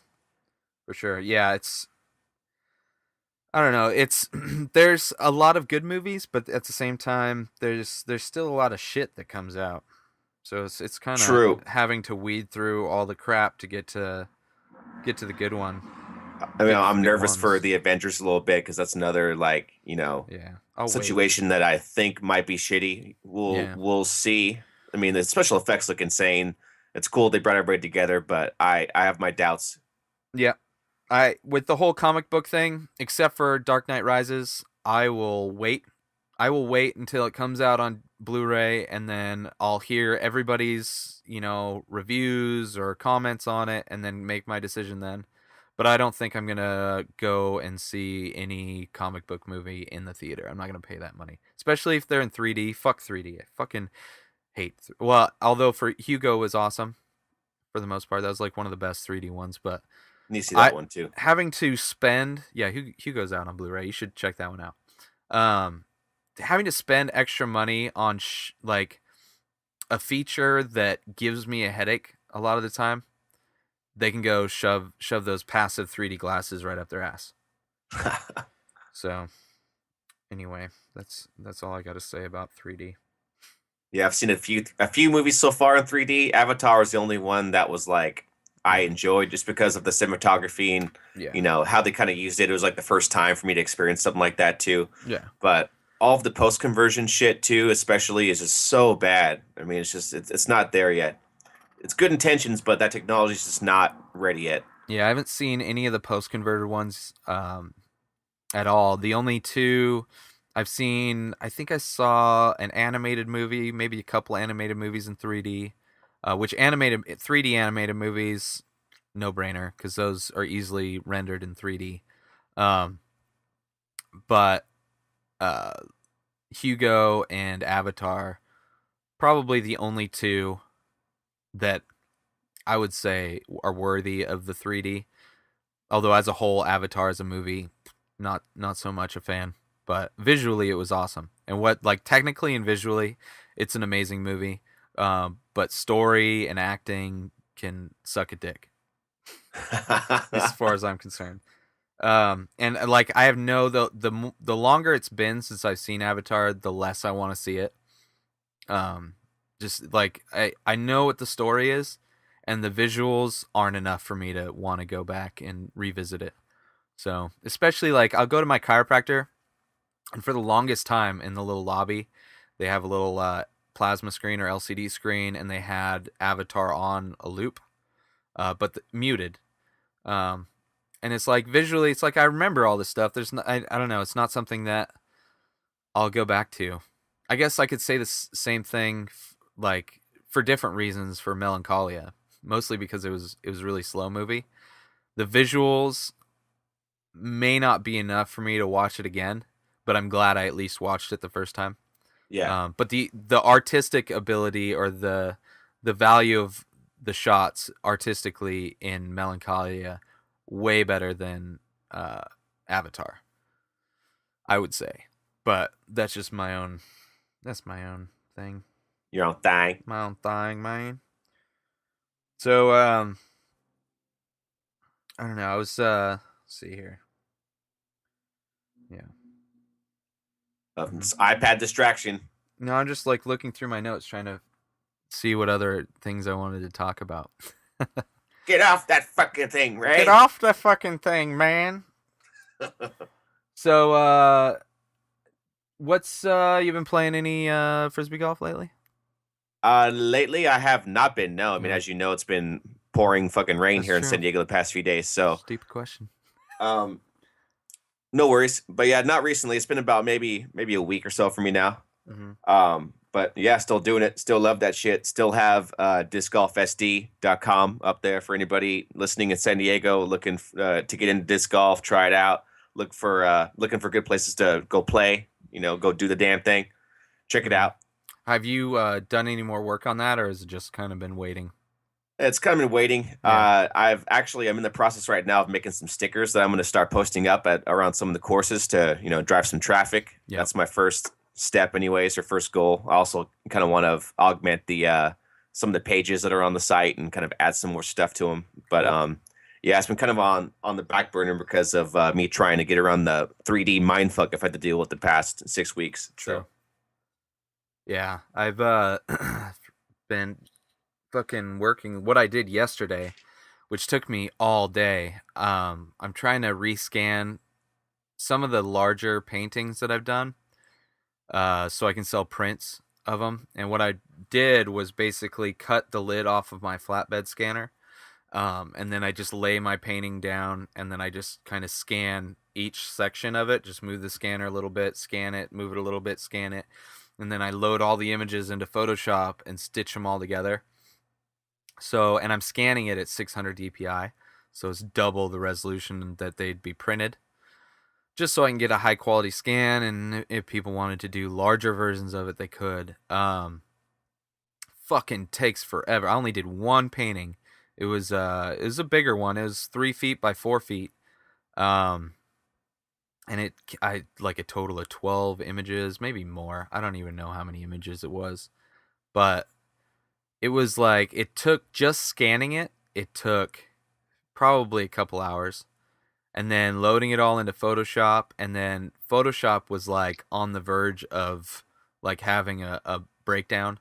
for sure. Yeah, it's I don't know. It's there's a lot of good movies, but at the same time, there's still a lot of shit that comes out. So it's kind of true. having to weed through all the crap to get to the good one. I mean, Get the I'm good nervous for ones. the Avengers a little bit because that's another like Yeah. I'll wait. situation that I think might be shitty. We'll Yeah. we'll see. I mean, the special effects look insane. It's cool they brought everybody together, but I have my doubts. Yeah. I with the whole comic book thing, except for Dark Knight Rises, I will wait. I will wait until it comes out on Blu-ray, and then I'll hear everybody's, reviews or comments on it, and then make my decision then. But I don't think I'm gonna go and see any comic book movie in the theater. I'm not gonna pay that money, especially if they're in 3D. Fuck 3D. I fucking hate. Well, although for Hugo was awesome for the most part, that was like one of the best 3D ones. But Need to see I that one too. having to spend, yeah, Hugo's out on Blu-ray. You should check that one out. Um, having to spend extra money on like a feature that gives me a headache a lot of the time, they can go shove those passive 3D glasses right up their ass. So anyway, that's all I got to say about 3D. Yeah, I've seen a few movies so far in 3D. Avatar is the only one that was like I enjoyed just because of the cinematography and how they kind of used it. It was like the first time for me to experience something like that too. Yeah. But all of the post conversion shit too, especially, is just so bad. I mean, it's not there yet. It's good intentions, but that technology is just not ready yet. Yeah, I haven't seen any of the post converted ones at all. The only two I've seen, I think I saw an animated movie, maybe a couple animated movies in 3D. Which 3D animated movies, no brainer, because those are easily rendered in 3D. But Hugo and Avatar, probably the only two that I would say are worthy of the 3D. Although as a whole, Avatar as a movie, not so much a fan. But visually, it was awesome. And technically and visually, it's an amazing movie. But story and acting can suck a dick, as far as I'm concerned. And like I have the longer it's been since I've seen Avatar, the less I want to see it. Just like I know what the story is, and the visuals aren't enough for me to want to go back and revisit it. So especially like I'll go to my chiropractor, and for the longest time in the little lobby, they have a little plasma screen or LCD screen, and they had Avatar on a loop, but muted. And it's like visually, it's like I remember all this stuff. I don't know. It's not something that I'll go back to. I guess I could say the same thing, like for different reasons for Melancholia, mostly because it was a really slow movie. The visuals may not be enough for me to watch it again, but I'm glad I at least watched it the first time. Yeah. But the artistic ability or the value of the shots artistically in Melancholia way better than Avatar, I would say. But that's just my own. That's my own thing. Your own thing. My own thing, man. So I don't know. I was let's see here. Yeah. It's iPad distraction. No, I'm just like looking through my notes trying to see what other things I wanted to talk about. Get off that fucking thing, right? Get off the fucking thing, man. So what's you've been playing any frisbee golf lately? Lately I have not been. No, I mean, as you know, it's been pouring fucking rain That's here in true. San Diego the past few days. So Stupid question. No worries. But yeah, not recently. It's been about maybe a week or so for me now. But yeah, still doing it. Still love that shit. Still have discgolfsd.com up there for anybody listening in San Diego looking to get into disc golf, try it out. Looking for good places to go play. Go do the damn thing. Check it out. Have you done any more work on that, or has it just kind of been waiting? It's kind of been waiting. Yeah. I'm in the process right now of making some stickers that I'm going to start posting up around some of the courses to drive some traffic. Yep. That's my first step, anyways, or first goal. I also kind of want to augment the some of the pages that are on the site and kind of add some more stuff to them. But yeah, it's been kind of on the back burner because of me trying to get around the 3D mindfuck I've had to deal with the past 6 weeks. True. So. Yeah, I've been fucking working what I did yesterday, which took me all day. I'm trying to rescan some of the larger paintings that I've done, so I can sell prints of them. And what I did was basically cut the lid off of my flatbed scanner, and then I just lay my painting down, and then I just kind of scan each section of it. Just move the scanner a little bit, scan it, move it a little bit, scan it. And then I load all the images into Photoshop and stitch them all together. So, and I'm scanning it at 600 DPI, so it's double the resolution that they'd be printed. Just so I can get a high quality scan, and if people wanted to do larger versions of it, they could. Fucking takes forever. I only did one painting. It was a bigger one. It was 3 feet by 4 feet. and I like a total of 12 images, maybe more. I don't even know how many images it was, but it was like it took just scanning it. It took probably a couple hours, and then loading it all into Photoshop, and then Photoshop was like on the verge of like having a breakdown,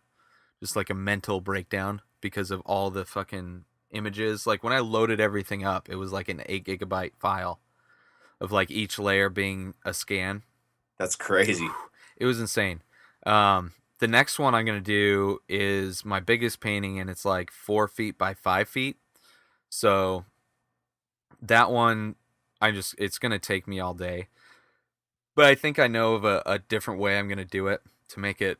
just like a mental breakdown because of all the fucking images. Like when I loaded everything up, it was like an 8 GB file of like each layer being a scan. That's crazy. It was insane. The next one I'm gonna do is my biggest painting, and it's like 4 feet by 5 feet. So that one, it's gonna take me all day. But I think I know of a different way I'm gonna do it to make it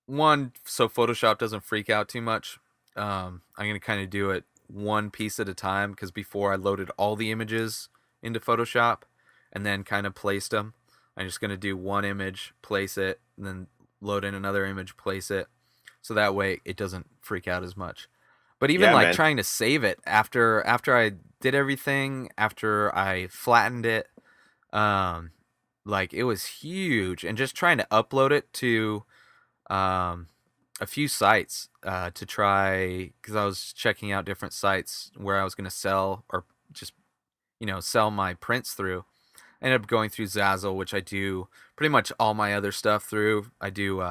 one so Photoshop doesn't freak out too much. I'm gonna kind of do it one piece at a time because before I loaded all the images into Photoshop and then kind of placed them. I'm just gonna do one image, place it, and then load in another image, place it, so that way it doesn't freak out as much. But even Yeah, like man. trying to save it after I did everything, after I flattened it, um, like it was huge, and just trying to upload it to um, a few sites to try because I was checking out different sites where I was going to sell or just sell my prints through. I ended up going through Zazzle, which I do pretty much all my other stuff through. I do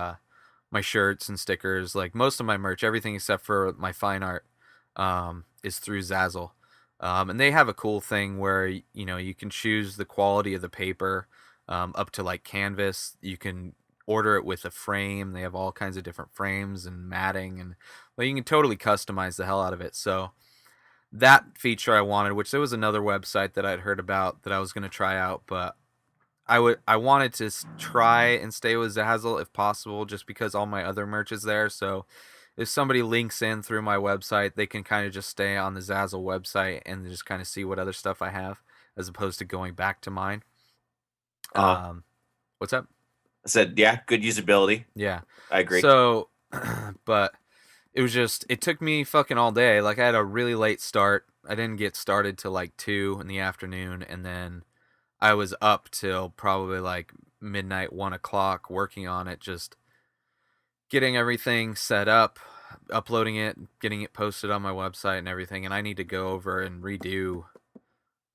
my shirts and stickers, like most of my merch, everything except for my fine art, is through Zazzle. And they have a cool thing where you can choose the quality of the paper, up to like canvas. You can order it with a frame. They have all kinds of different frames and matting, and well, you can totally customize the hell out of it. So that feature I wanted, which there was another website that I'd heard about that I was going to try out, but I wanted to try and stay with Zazzle if possible, just because all my other merch is there. So if somebody links in through my website, they can kind of just stay on the Zazzle website and just kind of see what other stuff I have, as opposed to going back to mine. Uh, What's up? I said, yeah, good usability. Yeah. I agree. So, but it took me fucking all day. Like I had a really late start. I didn't get started till like 2 in the afternoon, and then I was up till probably like midnight, 1 o'clock, working on it, just getting everything set up, uploading it, getting it posted on my website and everything. And I need to go over and redo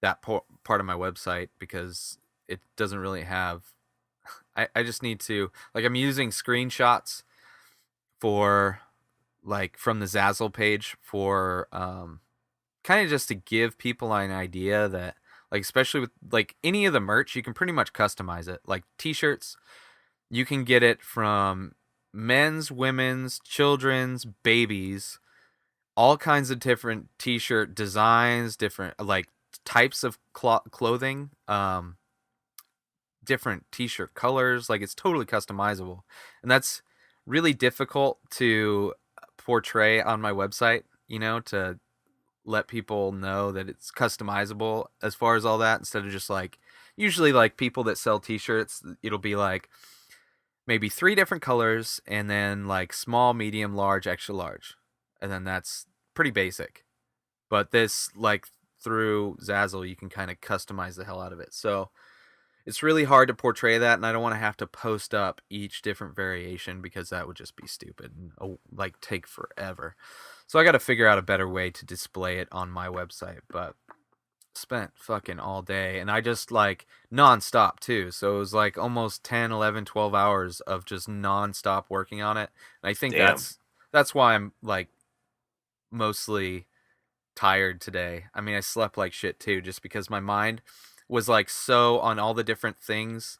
that part of my website because it doesn't really have. I just need to, like, I'm using screenshots for like from the Zazzle page for kind of just to give people an idea that, like, especially with like any of the merch, you can pretty much customize it. Like t-shirts, you can get it from men's, women's, children's, babies, all kinds of different t-shirt designs, different like types of clothing, different t-shirt colors. Like it's totally customizable, and that's really difficult to portray on my website, to let people know that it's customizable as far as all that, instead of just like usually like people that sell t-shirts, it'll be like maybe 3 different colors and then like small, medium, large, extra large, and then that's pretty basic. But this, like, through Zazzle, you can kind of customize the hell out of it. So it's really hard to portray that, and I don't want to have to post up each different variation because that would just be stupid and like take forever. So I got to figure out a better way to display it on my website. But spent fucking all day, and I just like nonstop too. So it was like almost 10, 11, 12 hours of just nonstop working on it. And I think Damn. that's why I'm like mostly tired today. I mean, I slept like shit too, just because my mind was like so on all the different things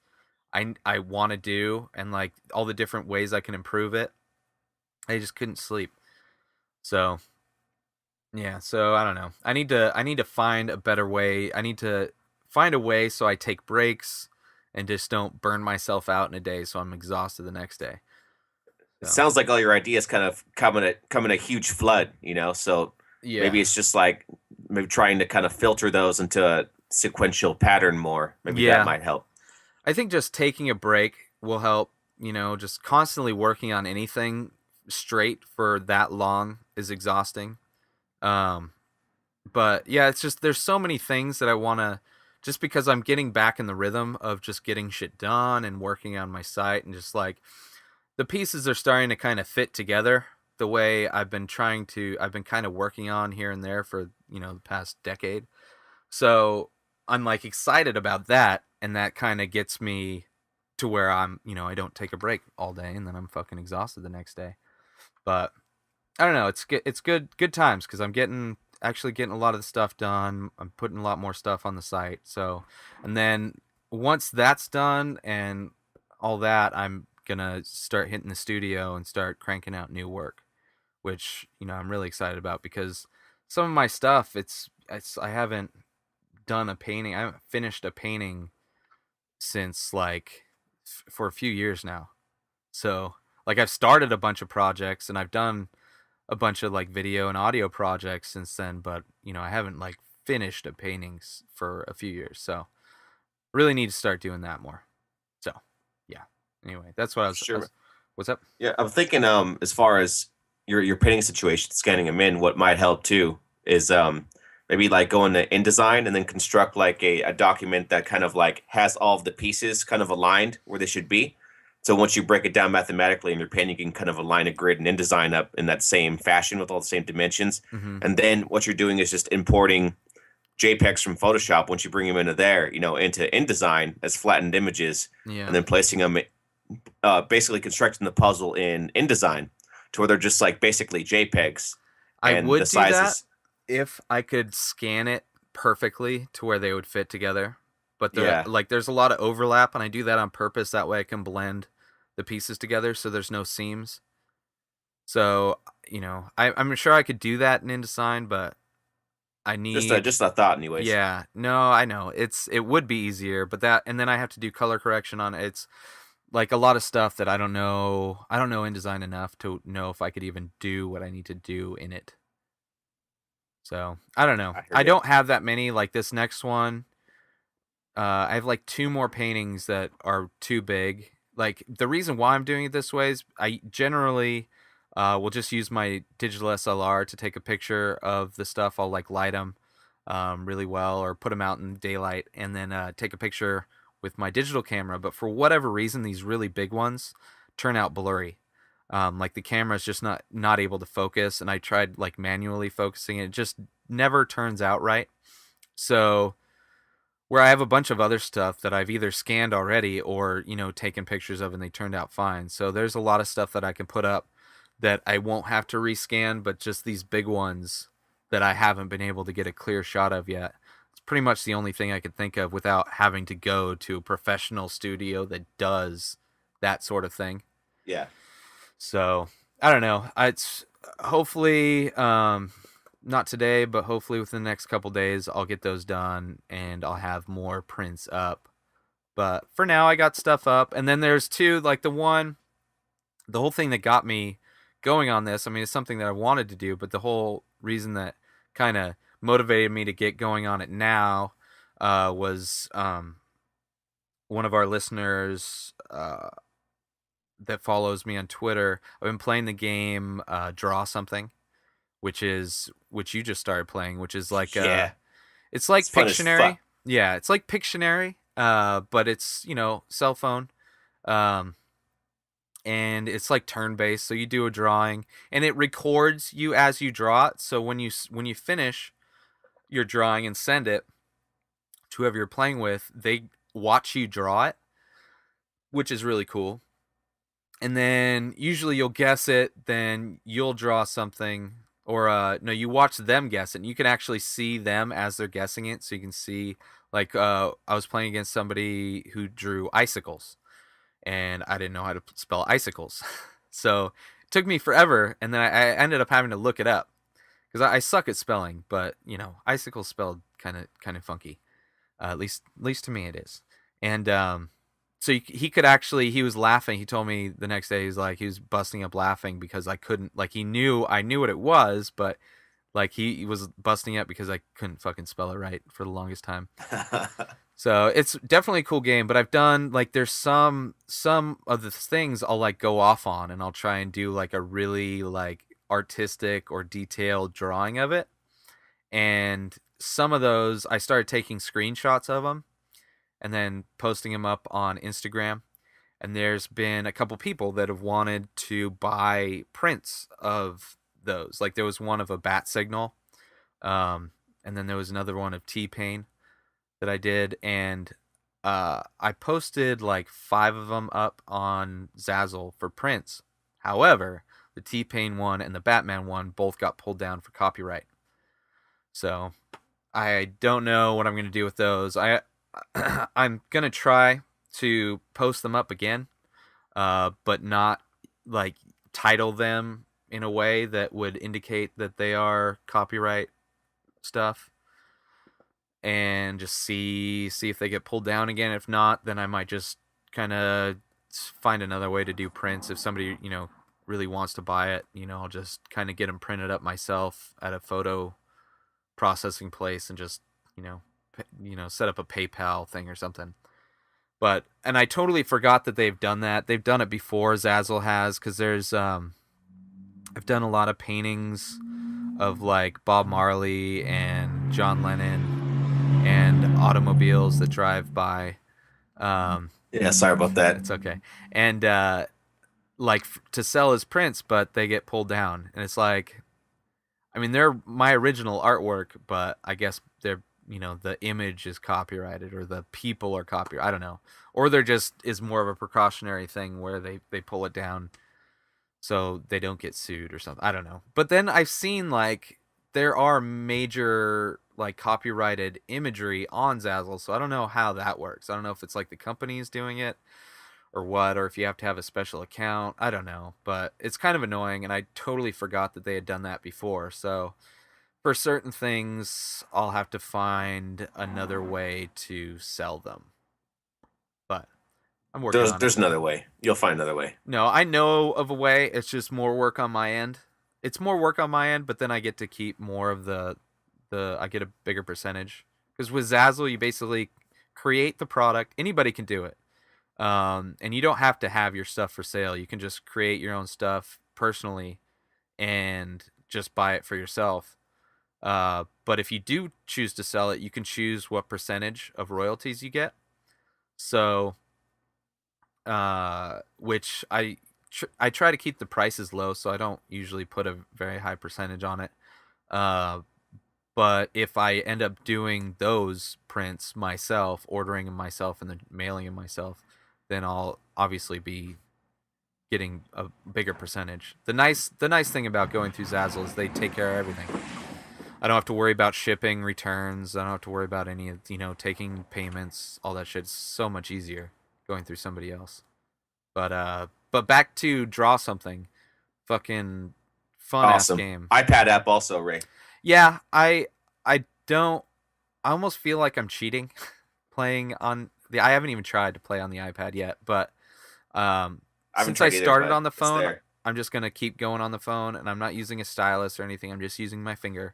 I want to do, and like all the different ways I can improve it. I just couldn't sleep. So yeah, so I don't know. I need to find a better way. I need to find a way so I take breaks and just don't burn myself out in a day so I'm exhausted the next day. It So, sounds like all your ideas kind of come in a huge flood, So maybe yeah. it's just like maybe trying to kind of filter those into a sequential pattern more. Maybe that Yeah. might help. I think just taking a break will help, just constantly working on anything straight for that long is exhausting. Um, but yeah, it's just there's so many things that I want to just because I'm getting back in the rhythm of just getting shit done and working on my site, and just like the pieces are starting to kind of fit together the way I've been kind of working on here and there for, the past decade. So I'm like excited about that, and that kind of gets me to where I don't take a break all day and then I'm fucking exhausted the next day. But I don't know, it's good times because I'm actually getting a lot of the stuff done. I'm putting a lot more stuff on the site. So, and then once that's done and all that, I'm gonna start hitting the studio and start cranking out new work, which I'm really excited about because some of my stuff, I haven't done a painting. I haven't finished a painting since like for a few years now. So like I've started a bunch of projects and I've done a bunch of like video and audio projects since then, but I haven't like finished a paintings for a few years. So really need to start doing that more. So yeah. Anyway, that's what Sure. what's up? Yeah, I'm thinking as far as your painting situation, scanning them in, what might help too is maybe like go into InDesign and then construct like a document that kind of like has all of the pieces kind of aligned where they should be. So once you break it down mathematically in your painting, you can kind of align a grid and InDesign up in that same fashion with all the same dimensions. Mm-hmm. And then what you're doing is just importing JPEGs from Photoshop once you bring them into there, into InDesign as flattened images, Yeah. and then placing them, basically constructing the puzzle in InDesign to where they're just like basically JPEGs. I And would the do that sizes, if I could scan it perfectly to where they would fit together. But yeah, there's a lot of overlap, and I do that on purpose. That way I can blend the pieces together so there's no seams. So, I'm sure I could do that in InDesign, but I need, just a thought, anyways. yeah, no, I know. It would be easier, but and then I have to do color correction on it. It's like a lot of stuff that I don't know. I don't know InDesign enough to know if I could even do what I need to do in it. So I don't know. I hear I you. don't have that many. Like this next one, I have like two more paintings that are too big. Like the reason why I'm doing it this way is I generally will just use my digital SLR to take a picture of the stuff. I'll like light them really well or put them out in daylight, and then take a picture with my digital camera. But for whatever reason, these really big ones turn out blurry. Like the camera is just not able to focus, and I tried like manually focusing it just never turns out right. So where I have a bunch of other stuff that I've either scanned already or taken pictures of and they turned out fine. So there's a lot of stuff that I can put up that I won't have to rescan, but just these big ones that I haven't been able to get a clear shot of yet. It's pretty much the only thing I could think of without having to go to a professional studio that does that sort of thing. Yeah. So I don't know. It's hopefully not today, but hopefully within the next couple days I'll get those done and I'll have more prints up. But for now I got stuff up, and then there's two, like the whole thing that got me going on this. I mean, it's something that I wanted to do, but the whole reason that kind of motivated me to get going on it now was one of our listeners that follows me on Twitter. I've been playing the game Draw Something, which you just started playing, which is like Yeah. it's like It's fun as Pictionary. fuck. Yeah, it's like Pictionary, but it's cell phone, and it's like turn based. So you do a drawing, and it records you as you draw it. So when you finish your drawing and send it to whoever you're playing with, they watch you draw it, which is really cool. And then usually you'll guess it, then you'll draw something, or no, you watch them guess it, and you can actually see them as they're guessing it. So you can see, like, I was playing against somebody who drew icicles, and I didn't know how to spell icicles. So it took me forever, and then I ended up having to look it up because I suck at spelling, but icicles spelled kind of funky. At least to me it is. And so he was laughing. He told me the next day, he was busting up laughing because I couldn't, like, I knew what it was, but like he was busting up because I couldn't fucking spell it right for the longest time. So it's definitely a cool game, but I've done, like, there's some of the things I'll like go off on, and I'll try and do like a really like artistic or detailed drawing of it. And some of those I started taking screenshots of them and then posting them up on Instagram. And there's been a couple people that have wanted to buy prints of those. Like there was one of a bat signal, and then there was another one of T-Pain that I did, and I posted like 5 of them up on Zazzle for prints. However, the T-Pain one and the Batman one both got pulled down for copyright. So I don't know what I'm gonna do with those. I'm gonna try to post them up again, but not like title them in a way that would indicate that they are copyright stuff, and just see if they get pulled down again. If not, then I might just kind of find another way to do prints. If somebody really wants to buy it, I'll just kind of get them printed up myself at a photo processing place and just set up a PayPal thing or something. And I totally forgot that they've done that. They've done it before, Zazzle has, because there's I've done a lot of paintings of like Bob Marley and John Lennon and automobiles that drive by. Yeah, sorry about that. It's okay. And to sell as prints, but they get pulled down, and it's like, I mean, they're my original artwork, but I guess they're the image is copyrighted or the people are copyrighted. I don't know. Or they're just is more of a precautionary thing where they pull it down so they don't get sued or something. I don't know. But then I've seen like there are major like copyrighted imagery on Zazzle, so I don't know how that works. I don't know if it's like the company's doing it or what, or if you have to have a special account. I don't know. But it's kind of annoying, and I totally forgot that they had done that before. So for certain things, I'll have to find another way to sell them. But I'm working on it. There's another way. You'll find another way. No, I know of a way. It's just more work on my end. It's more work on my end, but then I get to keep more of the I get a bigger percentage. Because with Zazzle, you basically create the product. Anybody can do it. And you don't have to have your stuff for sale. You can just create your own stuff personally and just buy it for yourself. But if you do choose to sell it, you can choose what percentage of royalties you get. So, which I try to keep the prices low, so I don't usually put a very high percentage on it. But if I end up doing those prints myself, ordering them myself and then mailing them myself, then I'll obviously be getting a bigger percentage. The nice thing about going through Zazzle is they take care of everything. I don't have to worry about shipping, returns. I don't have to worry about any of, taking payments, all that shit. It's so much easier going through somebody else. But back to Draw Something. Fucking fun Awesome. ass game. iPad app also, Ray. Yeah, I almost feel like I'm cheating playing on I haven't even tried to play on the iPad yet, but since I started on the phone, I'm just gonna keep going on the phone, and I'm not using a stylus or anything. I'm just using my finger,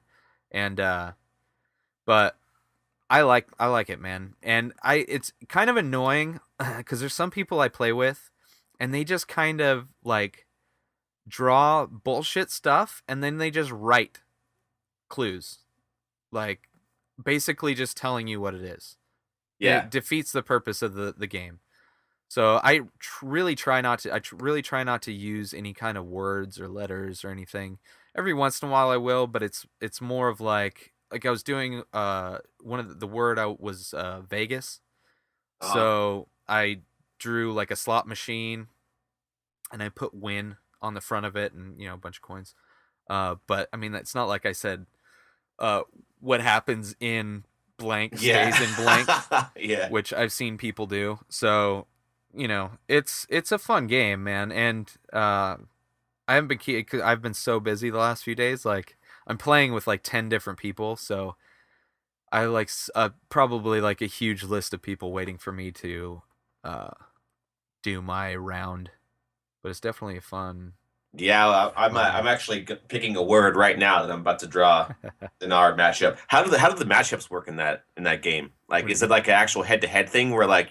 and but I like it, man. And it's kind of annoying because there's some people I play with, and they just kind of like draw bullshit stuff, and then they just write clues, like basically just telling you what it is. Yeah, it defeats the purpose of the game. So I really try not to use any kind of words or letters or anything. Every once in a while I will, but it's more of like I was doing one of the word I was Vegas. So I drew like a slot machine, and I put win on the front of it, and a bunch of coins. But I mean, it's not like I said what happens in blank stays in blank. Yeah, which I've seen people do. So it's a fun game, man. And I haven't been I've been so busy the last few days. Like I'm playing with like 10 different people, so I like probably like a huge list of people waiting for me to do my round. But it's definitely a fun. Yeah, I'm actually picking a word right now that I'm about to draw in our matchup. How do the matchups work in that game? Like, is it like an actual head-to-head thing where like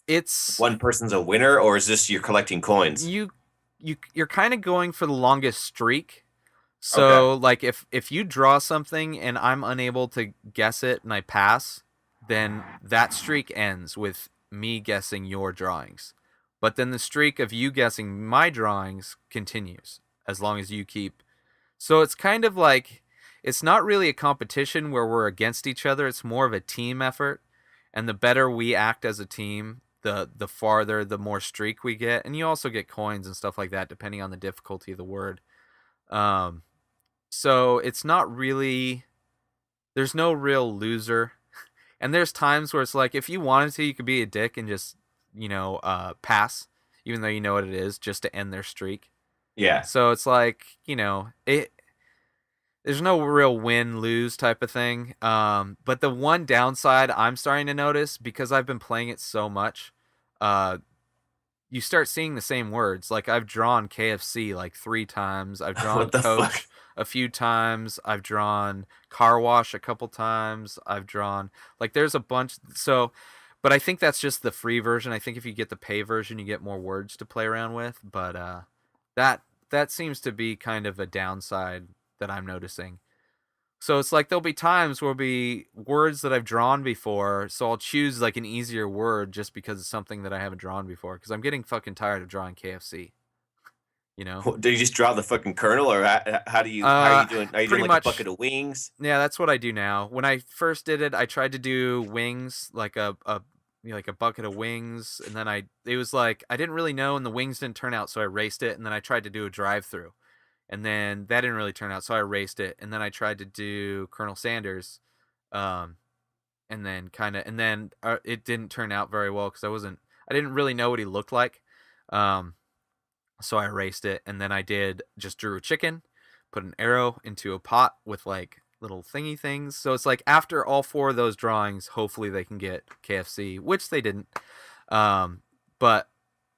it's one person's a winner, or is this you're collecting coins? You're kind of going for the longest streak. Okay. So like if you draw something and I'm unable to guess it and I pass, then that streak ends with me guessing your drawings. But then the streak of you guessing my drawings continues as long as you keep. So it's kind of like it's not really a competition where we're against each other. It's more of a team effort. And the better we act as a team, the farther, the more streak we get. And you also get coins and stuff like that depending on the difficulty of the word. Um, so it's not really, there's no real loser. And there's times where it's like, if you wanted to, you could be a dick and just, pass, even though you know what it is, just to end their streak. Yeah. So it's like, there's no real win lose type of thing. But the one downside I'm starting to notice, because I've been playing it so much, uh, you start seeing the same words. Like I've drawn KFC like 3 times. I've drawn What the fuck? coach a few times. I've drawn car wash a couple times. I've drawn like there's a bunch. So, but I think that's just the free version. I think if you get the pay version, you get more words to play around with. But that that seems to be kind of a downside that I'm noticing. So it's like there'll be times where there'll be words that I've drawn before, so I'll choose like an easier word just because it's something that I haven't drawn before. Because I'm getting fucking tired of drawing KFC. You know? Do you just draw the fucking kernel, or how are you doing? Are you doing Pretty like a much. bucket of wings? Yeah, that's what I do now. When I first did it, I tried to do wings, like like a bucket of wings, and then it was like I didn't really know, and the wings didn't turn out, so I erased it, and then I tried to do a drive-through. And then that didn't really turn out, so I erased it. And then I tried to do Colonel Sanders, um, and then it didn't turn out very well because I didn't really know what he looked like, um, so I erased it. And then I just drew a chicken, put an arrow into a pot with like little thingy things. So it's like after all 4 of those drawings, hopefully they can get KFC, which they didn't. But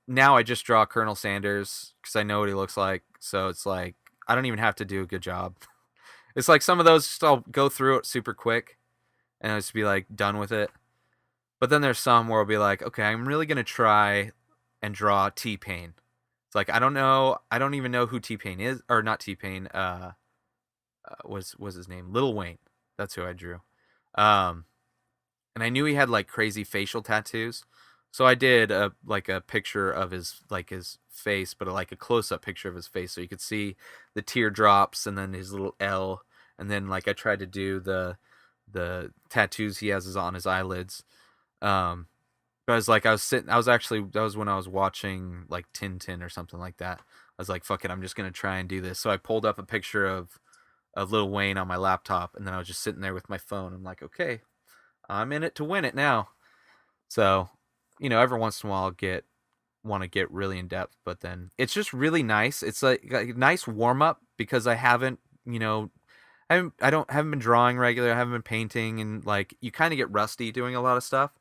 now I just draw Colonel Sanders because I know what he looks like. So it's like I don't even have to do a good job. It's like some of those just I'll go through it super quick and I'll just be like done with it. But then there's some where I'll be like, okay, I'm really gonna try and draw T-Pain. It's like I don't know, I don't even know who T-Pain is, or not T-Pain. Was his name Lil Wayne? That's who I drew. Um, and I knew he had like crazy facial tattoos. So I did a picture of his face, but like a close up picture of his face, so you could see the teardrops and then his little L, and then like I tried to do the tattoos he has on his eyelids. But I was like that was when I was watching like Tintin or something like that. I was like, fuck it, I'm just gonna try and do this. So I pulled up a picture of Lil Wayne on my laptop, and then I was just sitting there with my phone. I'm like, okay, I'm in it to win it now. So, every once in a while I'll want to get really in depth, but then it's just really nice. It's like a nice warm up because I haven't, haven't been drawing regular, I haven't been painting, and like you kind of get rusty doing a lot of stuff.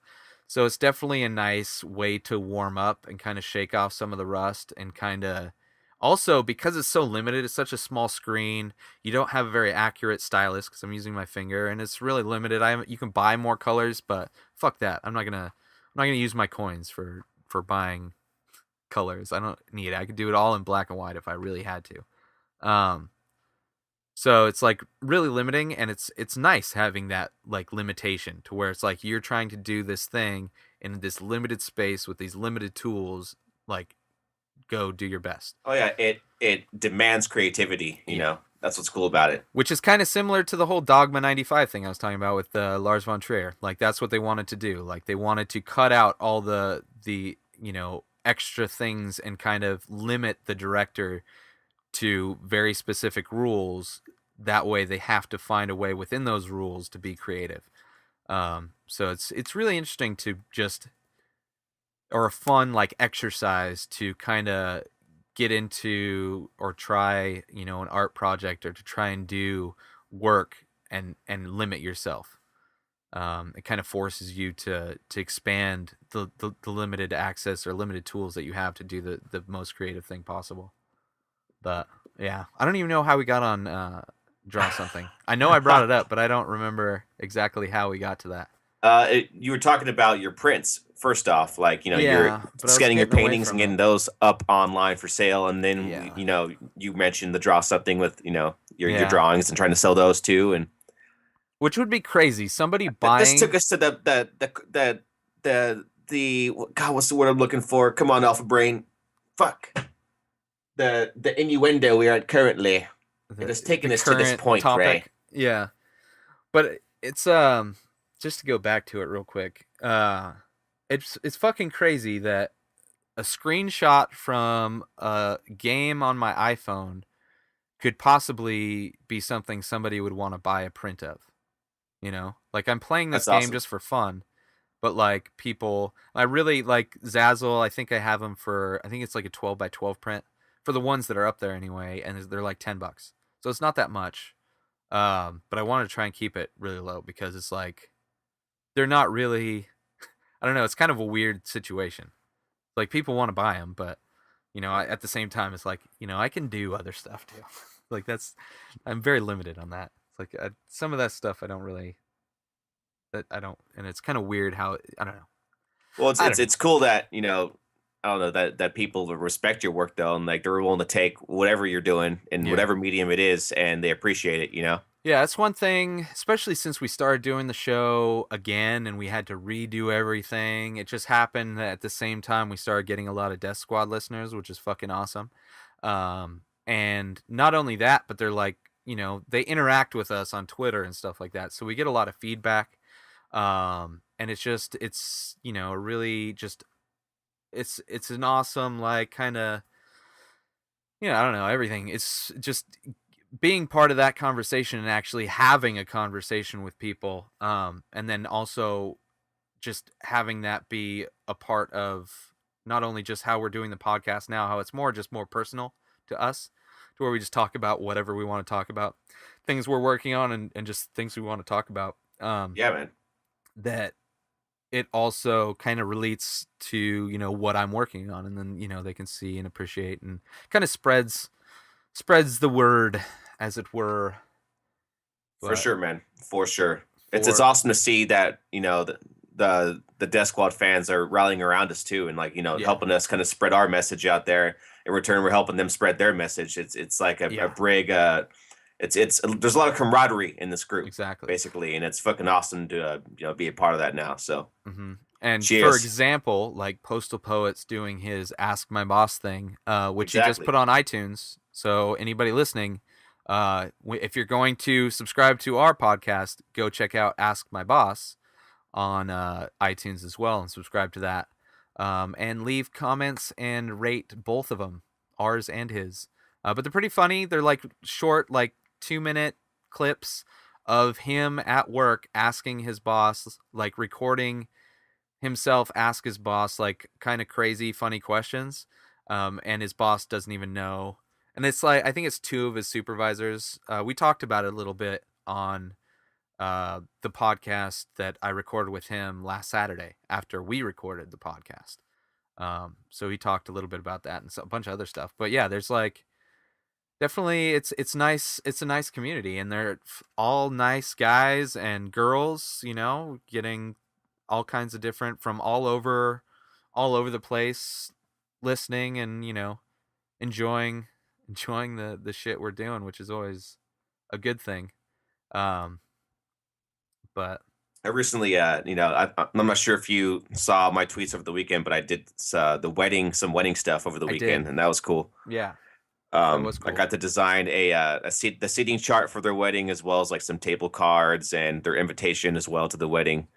So it's definitely a nice way to warm up and kind of shake off some of the rust and kind of also because it's so limited, it's such a small screen. You don't have a very accurate stylus because I'm using my finger, and it's really limited. You can buy more colors, but fuck that. I'm not gonna use my coins for buying colors. I don't need it. I could do it all in black and white if I really had to. So it's like really limiting, and it's nice having that like limitation to where it's like you're trying to do this thing in this limited space with these limited tools. Like, go do your best. Oh yeah, it demands creativity. Yeah. That's what's cool about it. Which is kind of similar to the whole Dogma 95 thing I was talking about with Lars von Trier. Like that's what they wanted to do. Like they wanted to cut out all the extra things and kind of limit the director to very specific rules. That way they have to find a way within those rules to be creative. So it's really interesting to just, or a fun like exercise to kind of get into or try, an art project, or to try and do work and limit yourself. It kind of forces you to expand the limited access or limited tools that you have to do the most creative thing possible. But yeah, I don't even know how we got on draw something. I know I brought it up, but I don't remember exactly how we got to that. You were talking about your prints. First off, like, you're Yeah, but I was scanning your getting away paintings and from getting it. those up online for sale, and then Yeah. you mentioned the draw something with your Yeah. drawings and trying to sell those too, and Which would be crazy. Somebody this took buying. us to the God, what's the word I'm looking for? Come on, Alpha Brain. Fuck. The innuendo we are at currently. It has taken The us to this current point, Ray. topic. Yeah. But it's just to go back to it real quick. It's fucking crazy that a screenshot from a game on my iPhone could possibly be something somebody would want to buy a print of. Like I'm playing this That's game awesome. just for fun, but like people, I really like Zazzle. I think I have them for, I think it's like a 12 by 12 print for the ones that are up there anyway, and they're like $10, so it's not that much. But I want to try and keep it really low because it's like they're not really. I don't know. It's kind of a weird situation. Like people want to buy them, but at the same time, it's like I can do other stuff too. Like I'm very limited on that. It's like some of that stuff I don't really. That I don't, and it's kind of weird how I don't know. Well, I don't know. it's cool that I don't know that people respect your work though, and like they're willing to take whatever you're doing in Yeah. whatever medium it is, and they appreciate it. Yeah, that's one thing, especially since we started doing the show again and we had to redo everything. It just happened that at the same time we started getting a lot of Death Squad listeners, which is fucking awesome. And not only that, but they're like, they interact with us on Twitter and stuff like that. So we get a lot of feedback. And it's really just it's an awesome, like, kind of, I don't know, everything. It's just being part of that conversation and actually having a conversation with people, and then also just having that be a part of not only just how we're doing the podcast now, how it's more personal to us, to where we just talk about whatever we want to talk about, things we're working on, and just things we want to talk about. Yeah, man. That it also kind of relates to what I'm working on, and then they can see and appreciate, and kind of spreads the word, as it were. For But sure, man. For sure. It's for awesome to see that the Death Squad fans are rallying around us too, and like Yeah. helping us kind of spread our message out there. In return, we're helping them spread their message. It's like a Yeah. brig. It's there's a lot of camaraderie in this group, Exactly. basically, and it's fucking awesome to be a part of that now. So, And for cheers. example, like Postal Poet's doing his Ask My Boss thing, which he just Exactly. put on iTunes. So anybody listening, if you're going to subscribe to our podcast, go check out Ask My Boss on iTunes as well, and subscribe to that. And leave comments and rate both of them, ours and his. But they're pretty funny. They're like short, like 2-minute clips of him at work asking his boss, like recording himself ask his boss like kind of crazy, funny questions. And his boss doesn't even know. And it's like, I think it's 2 of his supervisors. We talked about it a little bit on the podcast that I recorded with him last Saturday after we recorded the podcast. So he talked a little bit about that and a bunch of other stuff. But yeah, there's like definitely it's nice. It's a nice community, and they're all nice guys and girls. Getting all kinds of different from all over the place, listening and enjoying the shit we're doing, which is always a good thing. But I recently, I'm not sure if you saw my tweets over the weekend, but I did some wedding stuff over the I weekend, did. and that was cool. Yeah, that was I cool. got to design the seating chart for their wedding, as well as like some table cards and their invitation as well to the wedding.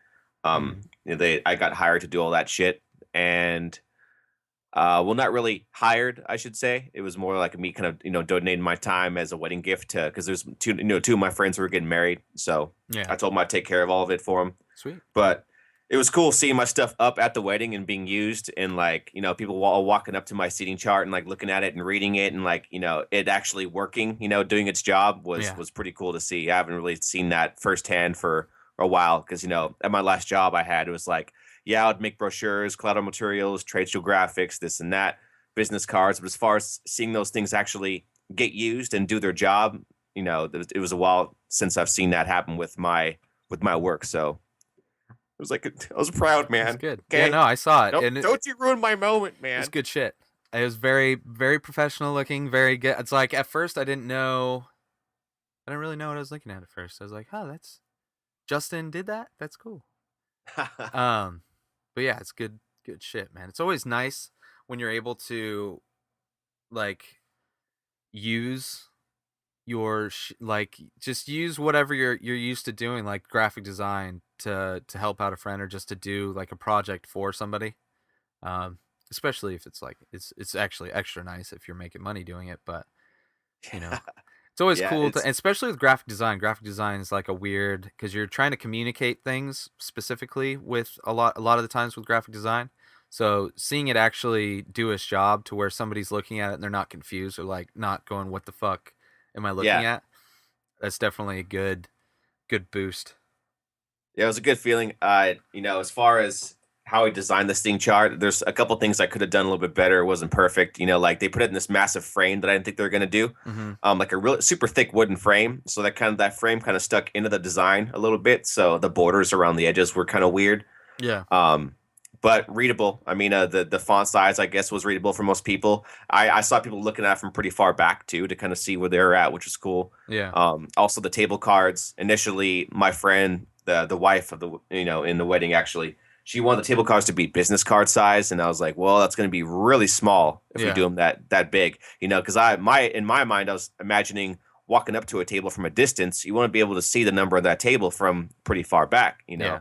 I got hired to do all that shit, and well, not really hired, I should say. It was more like me kind of donating my time as a wedding gift to, because there's two of my friends who were getting married, so Yeah, I told them I'd take care of all of it for them. sweet. But it was cool seeing my stuff up at the wedding and being used, and like people walking up to my seating chart and like looking at it and reading it, and like it actually working, doing its job was Yeah. was pretty cool to see. I haven't really seen that firsthand for a while, because at my last job I had, it was like, yeah, I'd make brochures, collateral materials, trade show graphics, this and that, business cards. But as far as seeing those things actually get used and do their job, it was a while since I've seen that happen with my work. So was like, I was proud, man. It's good. Okay, Yeah, no, I saw it, and don't you ruin my moment, it was man. good shit. It was very, very professional looking, very good. It's like at first I didn't really know what I was looking at first. I was like, oh, that's Justin did that. That's cool. Um, but yeah, it's good shit, man. It's always nice when you're able to like use your like just use whatever you're used to doing, like graphic design, to help out a friend or just to do like a project for somebody. Um, especially if it's like it's actually extra nice if you're making money doing it, but you know, it's always Yeah, cool to, it's especially with graphic design. Graphic design is like a weird because you're trying to communicate things specifically with a lot of the times with graphic design. So seeing it actually do its job to where somebody's looking at it and they're not confused or like not going, "What the fuck am I looking yeah. at?" That's definitely a good boost. Yeah, it was a good feeling. As far as how he designed the Sting chart, there's a couple things I could have done a little bit better. It wasn't perfect. Like they put it in this massive frame that I didn't think they were gonna do. Mm-hmm. Like a real super thick wooden frame. So that frame kind of stuck into the design a little bit. So the borders around the edges were kind of weird. Yeah. But readable. I mean, the font size, I guess, was readable for most people. I saw people looking at it from pretty far back too to kind of see where they were at, which was cool. Yeah. Also the table cards. Initially, my friend, the wife of the in the wedding, actually, she wanted the table cards to be business card size, and I was like, well, that's going to be really small if we Yeah. do them that big. Because in my mind, I was imagining walking up to a table from a distance. You want to be able to see the number of that table from pretty far back. Yeah.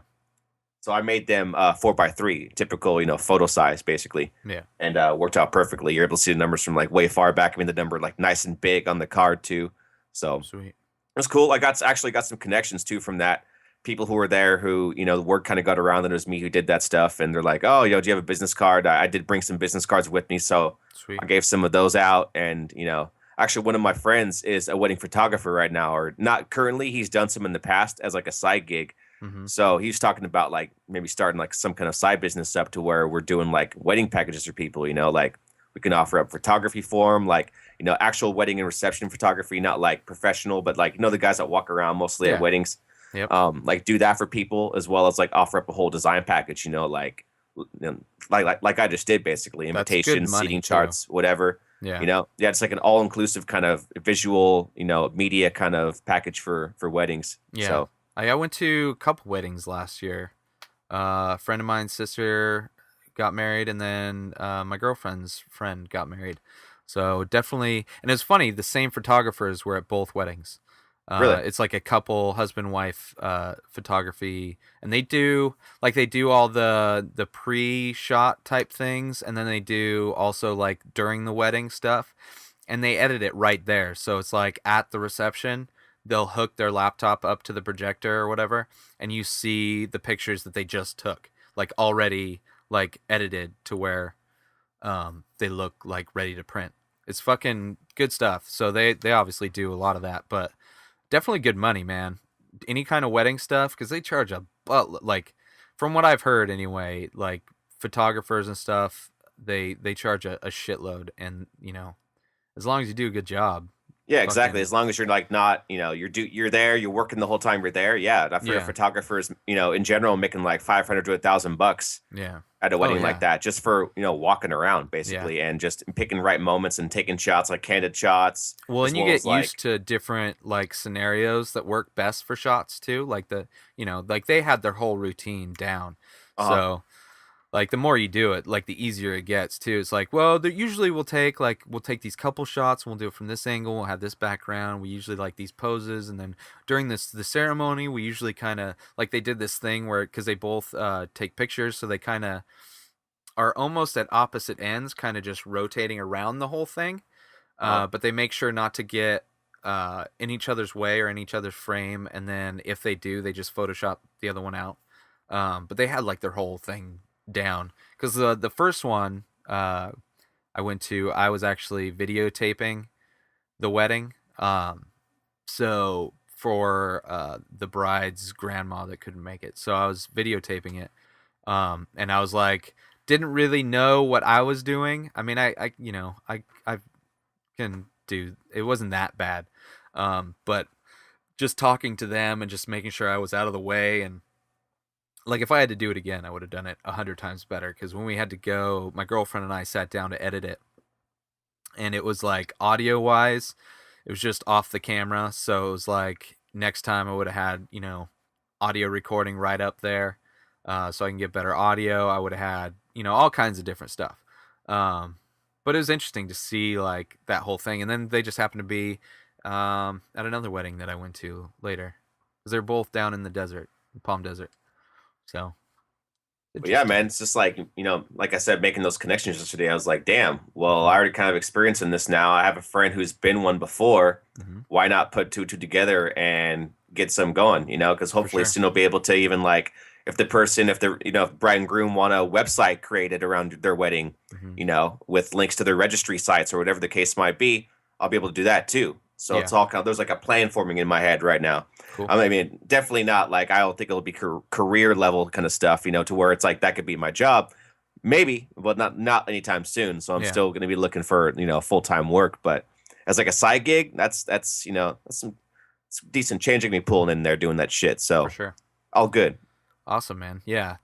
So I made them 4x3, typical, photo size, basically. Yeah. And worked out perfectly. You're able to see the numbers from like way far back. I mean, the number like nice and big on the card too. So Sweet. it was cool. I actually got some connections too from that. People who were there who, the word kind of got around that it was me who did that stuff. And they're like, oh, do you have a business card? I did bring some business cards with me. So Sweet. I gave some of those out. And, actually one of my friends is a wedding photographer right now, or not currently. He's done some in the past as like a side gig. Mm-hmm. So he's talking about like maybe starting like some kind of side business up to where we're doing like wedding packages for people, like we can offer up photography for them, like, actual wedding and reception photography, not like professional, but like, the guys that walk around mostly Yeah. at weddings. Yep. Like do that for people as well as like offer up a whole design package, like I just did basically, That's good invitations, money, seating too. charts, whatever. Yeah. It's like an all-inclusive kind of visual, media kind of package for weddings. Yeah. So I went to a couple weddings last year. A friend of mine's sister got married, and then my girlfriend's friend got married. So definitely, and it's funny, the same photographers were at both weddings. Really? It's like a couple husband wife photography, and they do all the pre-shot type things, and then they do also like during the wedding stuff, and they edit it right there. So it's like at the reception, they'll hook their laptop up to the projector or whatever, and you see the pictures that they just took, like already like edited to where they look like ready to print. It's fucking good stuff. So they obviously do a lot of that, but definitely good money, man. Any kind of wedding stuff, because they charge like from what I've heard anyway, like photographers and stuff, they charge a shitload, and as long as you do a good job. Yeah, exactly. Fucking As long as you're like not, you're there, you're working the whole time you're there. Yeah, I've heard Yeah. of photographers, in general, making like $500 to $1,000 yeah. at a wedding yeah. like that, just for walking around basically, and just picking right moments and taking shots, like candid shots. Well, as and you well get as, like, used to different like scenarios that work best for shots too. Like like they had their whole routine down. Uh-huh. So like the more you do it, like the easier it gets too. It's like, well, usually we'll take these couple shots and we'll do it from this angle. We'll have this background. We usually like these poses, and then during the ceremony, we usually kind of like they did this thing where because they both take pictures, so they kind of are almost at opposite ends, kind of just rotating around the whole thing. But they make sure not to get in each other's way or in each other's frame, and then if they do, they just Photoshop the other one out. But they had like their whole thing down, because the first one I went to, I was actually videotaping the wedding. So for the bride's grandma that couldn't make it, so I was videotaping it. And I was like, didn't really know what I was doing. I mean, I can do. It wasn't that bad, but just talking to them and just making sure I was out of the way, and like if I had to do it again, I would have done it 100 times better. Because when we had to go, my girlfriend and I sat down to edit it, and it was like audio wise, it was just off the camera. So it was like next time I would have had audio recording right up there, so I can get better audio. I would have had all kinds of different stuff. But it was interesting to see like that whole thing, and then they just happened to be at another wedding that I went to later, because they're both down in the desert, Palm Desert. So, But yeah, man, it's just like, like I said, making those connections yesterday, I was like, damn, well, I already kind of experiencing this now. I have a friend who's been one before. Mm-hmm. Why not put two together and get some going, because hopefully sure. soon we'll be able to even like, if bride and groom want a website created around their wedding, Mm-hmm. With links to their registry sites or whatever the case might be, I'll be able to do that too. So it's all kind of, there's like a plan forming in my head right now. Cool. I mean, definitely not like, I don't think it'll be career level kind of stuff, to where it's like that could be my job, maybe, but not anytime soon. So I'm still going to be looking for full-time work, but as like a side gig, that's some decent change to be pulling in there doing that shit. So For sure. all good. Awesome, man. Yeah.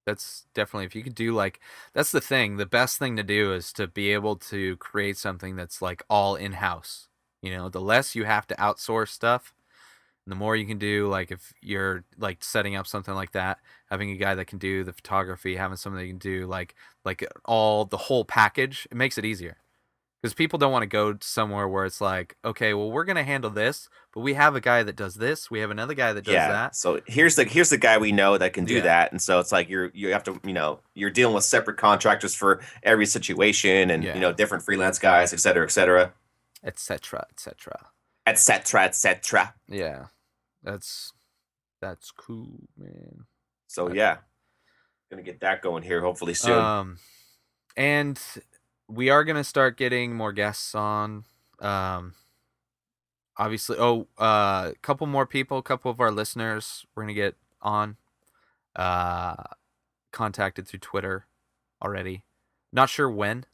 That's definitely, if you could do like, that's the thing. The best thing to do is to be able to create something that's like all in house. The less you have to outsource stuff, the more you can do. Like if you're like setting up something like that, having a guy that can do the photography, having someone that can do like all the whole package, it makes it easier. Because people don't want to go somewhere where it's like, okay, well, we're gonna handle this, but we have a guy that does this, we have another guy that does that. So here's the guy we know that can do that, and so it's like you have to you're dealing with separate contractors for every situation, and different freelance guys, et cetera, et cetera, et cetera, et cetera, et cetera, et cetera. Yeah, that's cool, man. So yeah, gonna get that going here hopefully soon. And we are gonna start getting more guests on. Obviously, a couple more people, a couple of our listeners, we're gonna get on. Contacted through Twitter already. Not sure when,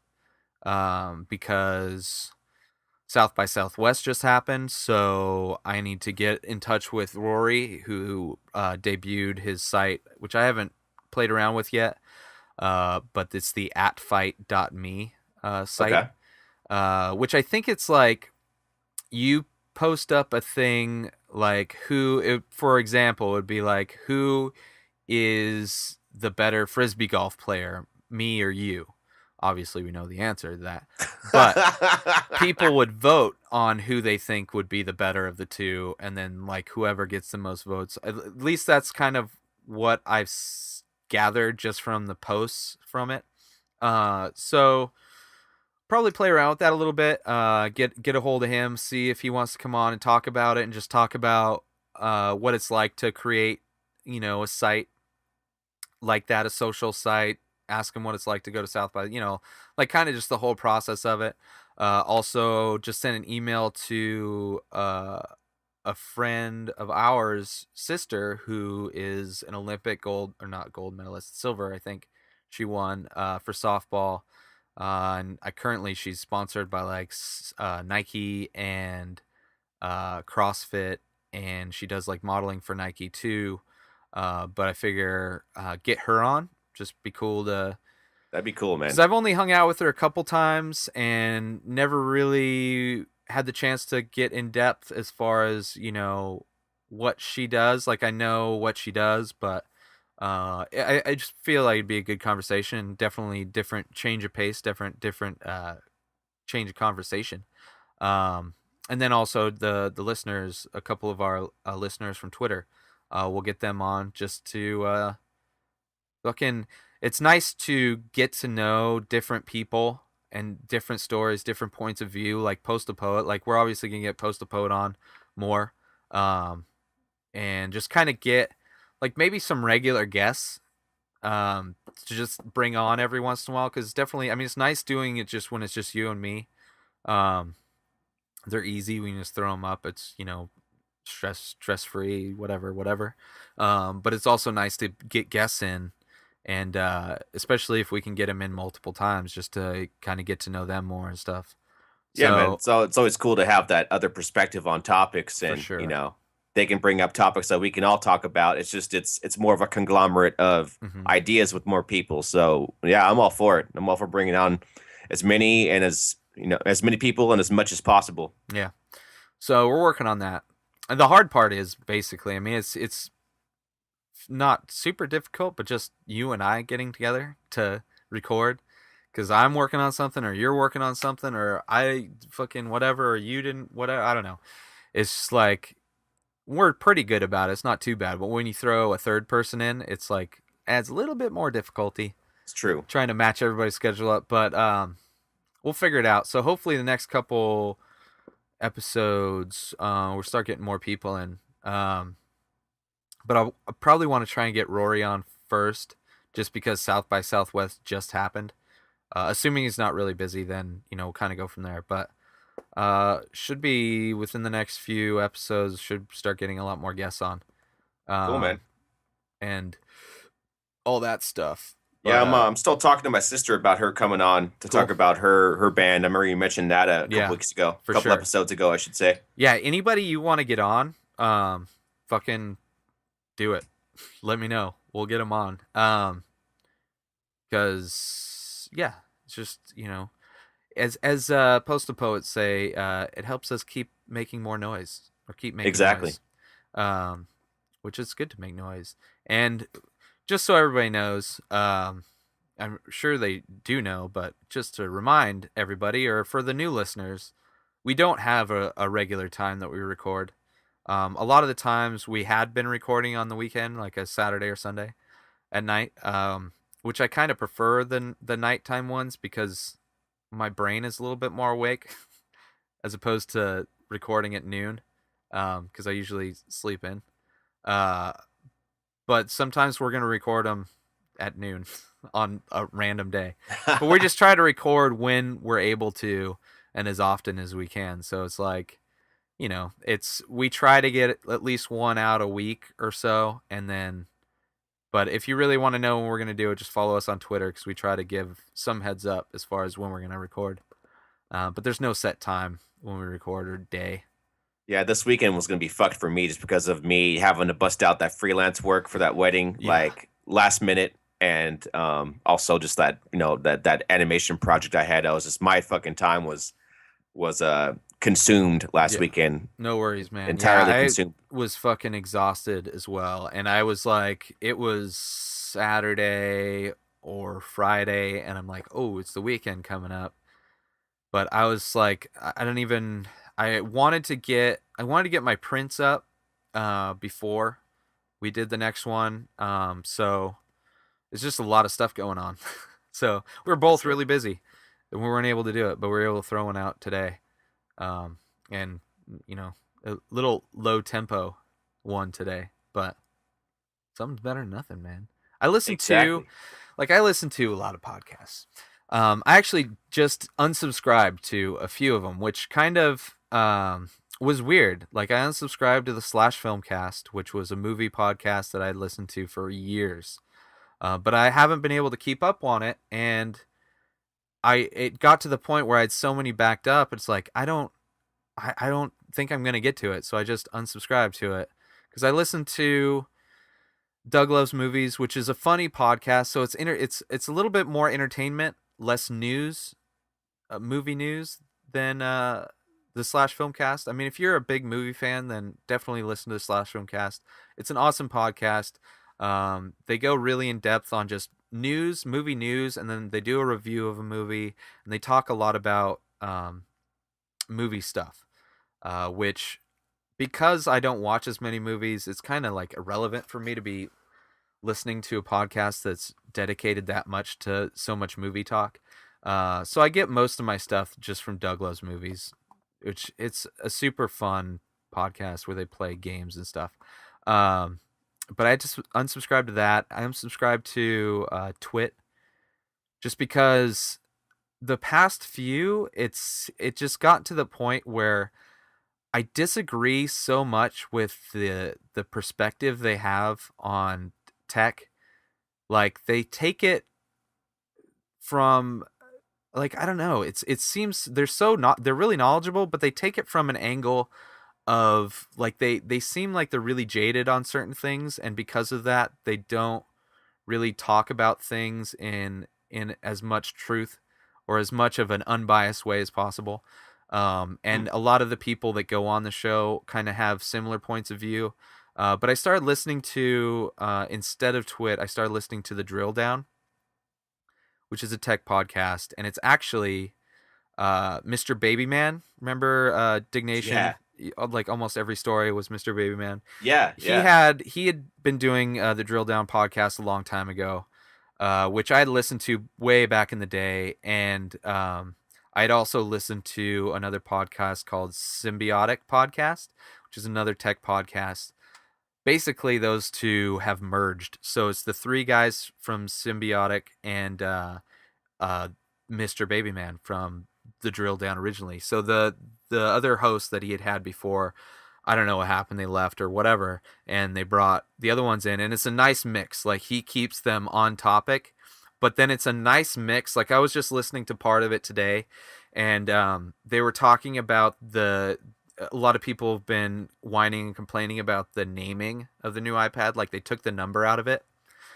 because South by Southwest just happened, so I need to get in touch with Rory, who debuted his site, which I haven't played around with yet, but it's the atfight.me site, which I think it's like you post up a thing like for example, it would be like, who is the better frisbee golf player, me or you? Obviously, we know the answer to that, but people would vote on who they think would be the better of the two, and then like whoever gets the most votes. At least that's kind of what I've gathered just from the posts from it. So probably play around with that a little bit. Get a hold of him, see if he wants to come on and talk about it, and just talk about what it's like to create, a site like that, a social site. Ask him what it's like to go to South by, like kind of just the whole process of it. Also, just send an email to a friend of ours, sister, who is an Olympic not gold medalist, silver, I think she won for softball. And currently she's sponsored by like Nike and CrossFit, and she does like modeling for Nike too. But I figure get her on. Just be cool to. That'd be cool, man. Because I've only hung out with her a couple times and never really had the chance to get in depth as far as what she does. Like I know what she does, but I just feel like it'd be a good conversation. Definitely different change of pace, different change of conversation. And then also the listeners, a couple of our listeners from Twitter, we'll get them on just to it's nice to get to know different people and different stories, different points of view, like Postal Poet. Like we're obviously gonna get Postal Poet on more, and just kind of get like maybe some regular guests to just bring on every once in a while, because definitely, I mean, it's nice doing it just when it's just you and me. They're easy. We can just throw them up. It's stress free, whatever. But it's also nice to get guests in. And especially if we can get them in multiple times, just to kind of get to know them more and stuff. Yeah, man. So it's always cool to have that other perspective on topics, and sure. they can bring up topics that we can all talk about. It's just it's more of a conglomerate of ideas with more people. So yeah, I'm all for it. I'm all for bringing on as many and as many people and as much as possible. Yeah. So we're working on that. And the hard part is basically, I mean, it's not super difficult, but just you and I getting together to record. Because I'm working on something, or you're working on something, or I fucking whatever, or you didn't, whatever. I don't know. It's just like, we're pretty good about it. It's not too bad. But when you throw a third person in, it's like adds a little bit more difficulty It's true. trying to match everybody's schedule up. But we'll figure it out. So hopefully the next couple episodes, we'll start getting more people in. But I'll probably want to try and get Rory on first, just because South by Southwest just happened. Assuming he's not really busy, then we'll kind of go from there. But should be within the next few episodes. Should start getting a lot more guests on. Cool, man. And all that stuff. Yeah, But, I'm still talking to my sister about her coming on to talk about her band. I remember you mentioned that a couple weeks ago, for a couple sure. episodes ago, I should say. Yeah, anybody you want to get on, fucking do it. Let me know. We'll get them on. Because yeah, it's just as postal poets say, it helps us keep making more noise, or keep making Exactly. noise. Which is good to make noise. And just so everybody knows, I'm sure they do know, but just to remind everybody, or for the new listeners, we don't have a regular time that we record. A lot of the times we had been recording on the weekend, like a Saturday or Sunday at night, which I kind of prefer the nighttime ones, because my brain is a little bit more awake as opposed to recording at noon, because I usually sleep in. But sometimes we're going to record them at noon on a random day. But we just try to record when we're able to and as often as we can. So it's like, we try to get at least one out a week or so. And then, but if you really want to know when we're going to do it, just follow us on Twitter, because we try to give some heads up as far as when we're going to record. But there's no set time when we record, or day. Yeah, this weekend was going to be fucked for me just because of me having to bust out that freelance work for that wedding, like last minute. And also just that, that animation project I had. My fucking time was consumed last weekend. No worries, man. Entirely consumed. I was fucking exhausted as well. And I was like, it was Saturday or Friday, and I'm like, oh, it's the weekend coming up. But I was like, I wanted to get my prints up before we did the next one. So it's just a lot of stuff going on. So we were both really busy, and we weren't able to do it, but we were able to throw one out today. And a little low tempo one today, but something's better than nothing, man. I listen to a lot of podcasts. I actually just unsubscribed to a few of them, which kind of was weird. Like, I unsubscribed to the Slash Filmcast, which was a movie podcast that I'd listened to for years. But I haven't been able to keep up on it, and it got to the point where I had so many backed up. It's like, I don't think I'm gonna get to it, so I just unsubscribed to it, because I listened to Doug Loves Movies, which is a funny podcast. So it's a little bit more entertainment, less news, movie news than the Slash Filmcast. I mean, if you're a big movie fan, then definitely listen to the Slash Filmcast. It's an awesome podcast. They go really in depth on just movie news, and then they do a review of a movie, and they talk a lot about movie stuff, which, because I don't watch as many movies, it's kind of like irrelevant for me to be listening to a podcast that's dedicated that much to so much movie talk. So I get most of my stuff just from Doug Loves Movies, which it's a super fun podcast where they play games and stuff. But I just unsubscribed to that. I unsubscribed to Twit, just because the past few, it just got to the point where I disagree so much with the perspective they have on tech. Like, they take it from, like, I don't know, it seems they're really knowledgeable, but they take it from an angle of like they seem like they're really jaded on certain things, and because of that they don't really talk about things in as much truth or as much of an unbiased way as possible. And a lot of the people that go on the show kind of have similar points of view. But I started listening to instead of Twit, I started listening to the Drill Down, which is a tech podcast, and it's actually Mr. Babyman. Remember Dignation? Yeah. Like almost every story was Mr. Babyman. Yeah. He had been doing the Drill Down podcast a long time ago, which I had listened to way back in the day, and I'd also listened to another podcast called Symbiotic Podcast, which is another tech podcast. Basically, those two have merged, so it's the three guys from Symbiotic and uh, Mr. Babyman from the Drill Down originally. So the other host that he had before, I don't know what happened. They left or whatever, and they brought the other ones in, and it's a nice mix. Like he keeps them on topic, but then it's a nice mix. Like I was just listening to part of it today, and they were talking about a lot of people have been whining and complaining about the naming of the new iPad. Like they took the number out of it.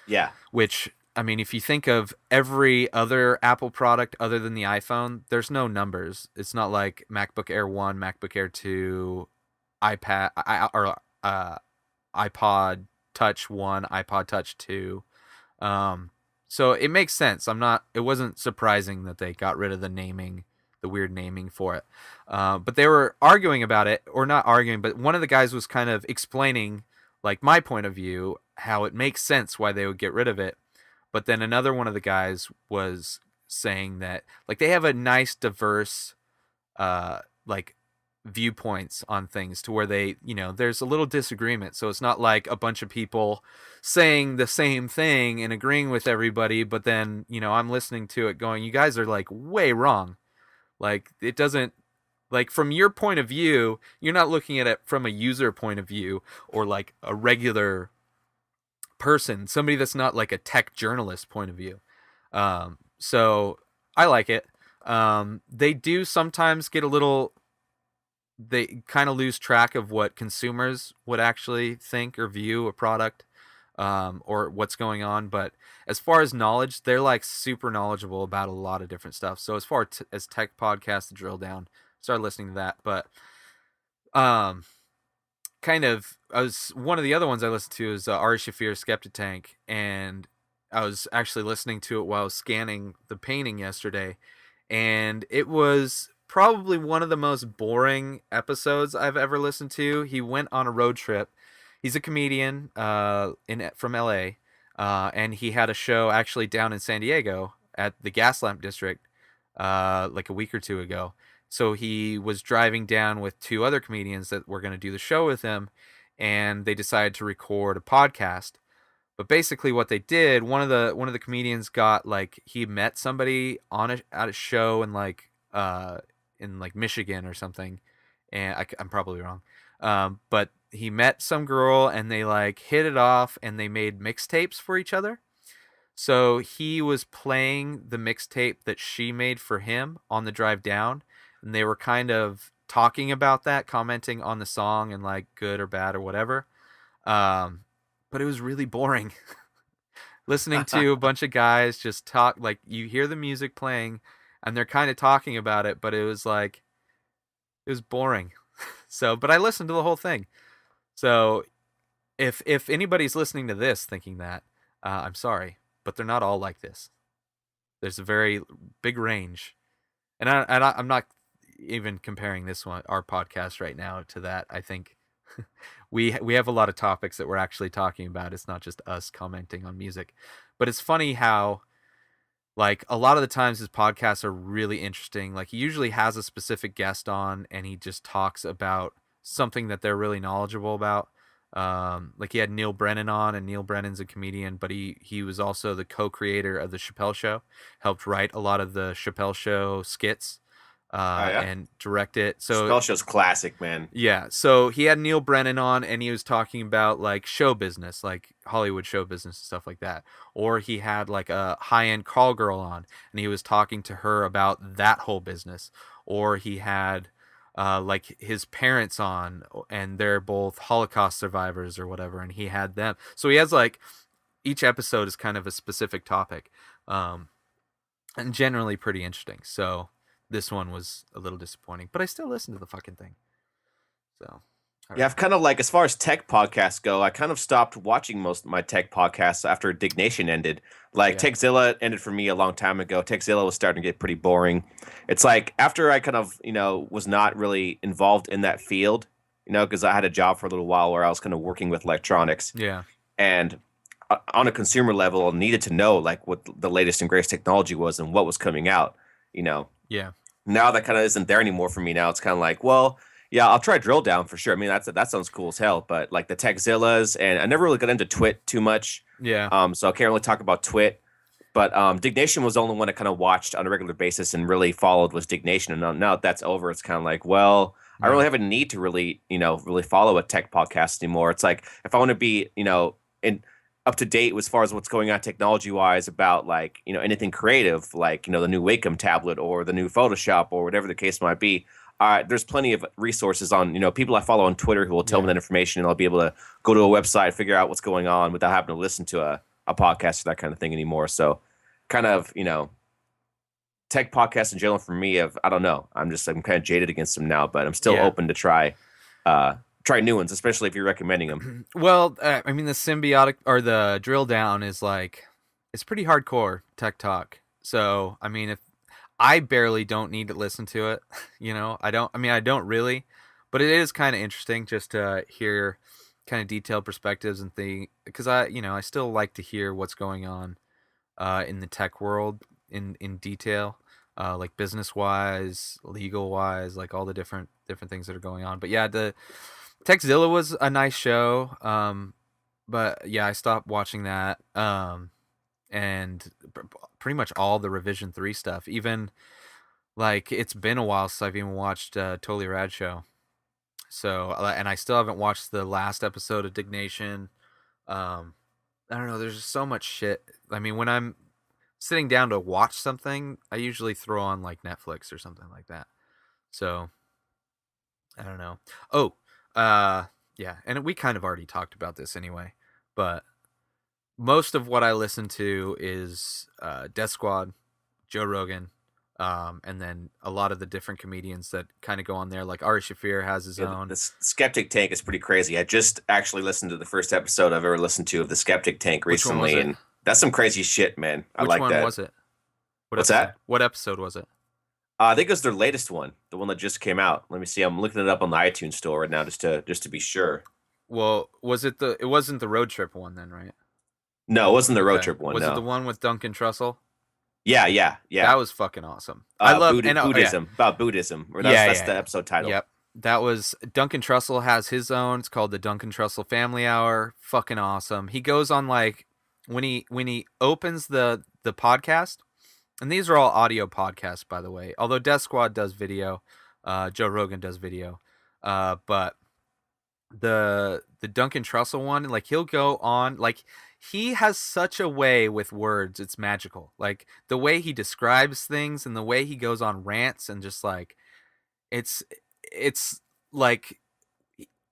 Yeah. Which, I mean, if you think of every other Apple product other than the iPhone, there's no numbers. It's not like MacBook Air 1, MacBook Air 2, iPad or iPod Touch 1, iPod Touch 2. So it makes sense. It wasn't surprising that they got rid of the naming, the weird naming for it. But they were arguing about it, or not arguing, but one of the guys was kind of explaining, like my point of view, how it makes sense why they would get rid of it. But then another one of the guys was saying that like they have a nice diverse like viewpoints on things to where they, there's a little disagreement. So it's not like a bunch of people saying the same thing and agreeing with everybody, but then, I'm listening to it going, you guys are like way wrong. Like it doesn't, like from your point of view, you're not looking at it from a user point of view or like a regular person, somebody that's not like a tech journalist point of view. So I like it. They do sometimes get they kind of lose track of what consumers would actually think or view a product, or what's going on. But as far as knowledge, they're like super knowledgeable about a lot of different stuff. So as far as tech podcasts to drill down, started listening to that. But one of the other ones I listened to is Ari Shafir's Skeptic Tank, and I was actually listening to it while I was scanning the painting yesterday, and it was probably one of the most boring episodes I've ever listened to. He went on a road trip. He's a comedian from LA, and he had a show actually down in San Diego at the Gaslamp District like a week or two ago. So he was driving down with two other comedians that were going to do the show with him, and they decided to record a podcast. But basically, what they did, one of the comedians got like he met somebody at a show in like Michigan or something, and I'm probably wrong, but he met some girl and they like hit it off and they made mixtapes for each other. So he was playing the mixtape that she made for him on the drive down, and they were kind of talking about that, commenting on the song and like good or bad or whatever. But it was really boring. Listening to a bunch of guys just talk, like you hear the music playing and they're kind of talking about it, but it was boring. So, but I listened to the whole thing. So if anybody's listening to this thinking that, I'm sorry, but they're not all like this. There's a very big range. And I'm not even comparing this one, our podcast right now, to that. I think we have a lot of topics that we're actually talking about. It's not just us commenting on music. But it's funny how, like, a lot of the times his podcasts are really interesting. Like, he usually has a specific guest on, and he just talks about something that they're really knowledgeable about. Like, he had Neil Brennan on, and Neil Brennan's a comedian, but he was also the co-creator of The Chappelle Show, helped write a lot of the Chappelle Show skits. And direct it. So Chappelle Show's classic, man. Yeah. So he had Neil Brennan on, and he was talking about like show business, like Hollywood show business and stuff like that. Or he had like a high-end call girl on, and he was talking to her about that whole business. Or he had like his parents on, and they're both Holocaust survivors or whatever, and he had them. So he has like each episode is kind of a specific topic, and generally pretty interesting. So this one was a little disappointing, but I still listen to the fucking thing. So. Yeah, I've kind of like, as far as tech podcasts go, I kind of stopped watching most of my tech podcasts after Dignation ended. Like, Yeah. Techzilla ended for me a long time ago. Techzilla was starting to get pretty boring. It's like, after I kind of, was not really involved in that field, because I had a job for a little while where I was kind of working with electronics. Yeah. And on a consumer level, I needed to know, like, what the latest and greatest technology was and what was coming out, Yeah. Now that kind of isn't there anymore for me. Now it's kind of like, well, yeah, I'll try drill down for sure. I mean, that sounds cool as hell. But like the Techzillas, and I never really got into Twit too much. Yeah. So I can't really talk about Twit. But Dignation was the only one I kind of watched on a regular basis and really followed was Dignation. And now that that's over, it's kind of like, well, I really have a need to really, really follow a tech podcast anymore. It's like, if I want to be, in up to date as far as what's going on technology wise about, like, anything creative, like, the new Wacom tablet or the new Photoshop or whatever the case might be. There's plenty of resources on, people I follow on Twitter who will tell me that information, and I'll be able to go to a website, figure out what's going on without having to listen to a podcast or that kind of thing anymore. So kind of, tech podcasts in general for me, I don't know. I'm kind of jaded against them now, but I'm still open to try new ones, especially if you're recommending them. Well, I mean, the symbiotic or the drill down is like, it's pretty hardcore tech talk. So, I mean, if I barely don't need to listen to it, I don't really, but it is kind of interesting just to hear kind of detailed perspectives and things, because I still like to hear what's going on in the tech world in detail, like business wise, legal wise, like all the different things that are going on. But yeah, the Techzilla was a nice show. But yeah, I stopped watching that. And pretty much all the Revision 3 stuff, even like it's been a while since I've even watched Totally Rad Show. So, and I still haven't watched the last episode of Dignation. I don't know, there's just so much shit. I mean, when I'm sitting down to watch something, I usually throw on like Netflix or something like that. So, I don't know. Oh, yeah, and we kind of already talked about this anyway, but most of what I listen to is Death Squad, Joe Rogan, and then a lot of the different comedians that kind of go on there. Like Ari Shaffir has his own. The Skeptic Tank is pretty crazy. I just actually listened to the first episode I've ever listened to of the Skeptic Tank recently, and that's some crazy shit, man. I like that. Which one was it? What's that? What episode was it? I think it was their latest one, the one that just came out. Let me see. I'm looking it up on the iTunes store right now just to be sure. Well, it wasn't the road trip one then, right? No, it wasn't the road trip one. Was it the one with Duncan Trussell? Yeah. That was fucking awesome. I love Buddhism. About Buddhism. That's the episode title. Yep. That was Duncan Trussell has his own. It's called the Duncan Trussell Family Hour. Fucking awesome. He goes on like when he opens the podcast, and these are all audio podcasts, by the way. Although Death Squad does video, Joe Rogan does video, but the Duncan Trussell one, like he'll go on like. He has such a way with words, it's magical. Like the way he describes things and the way he goes on rants and just like it's like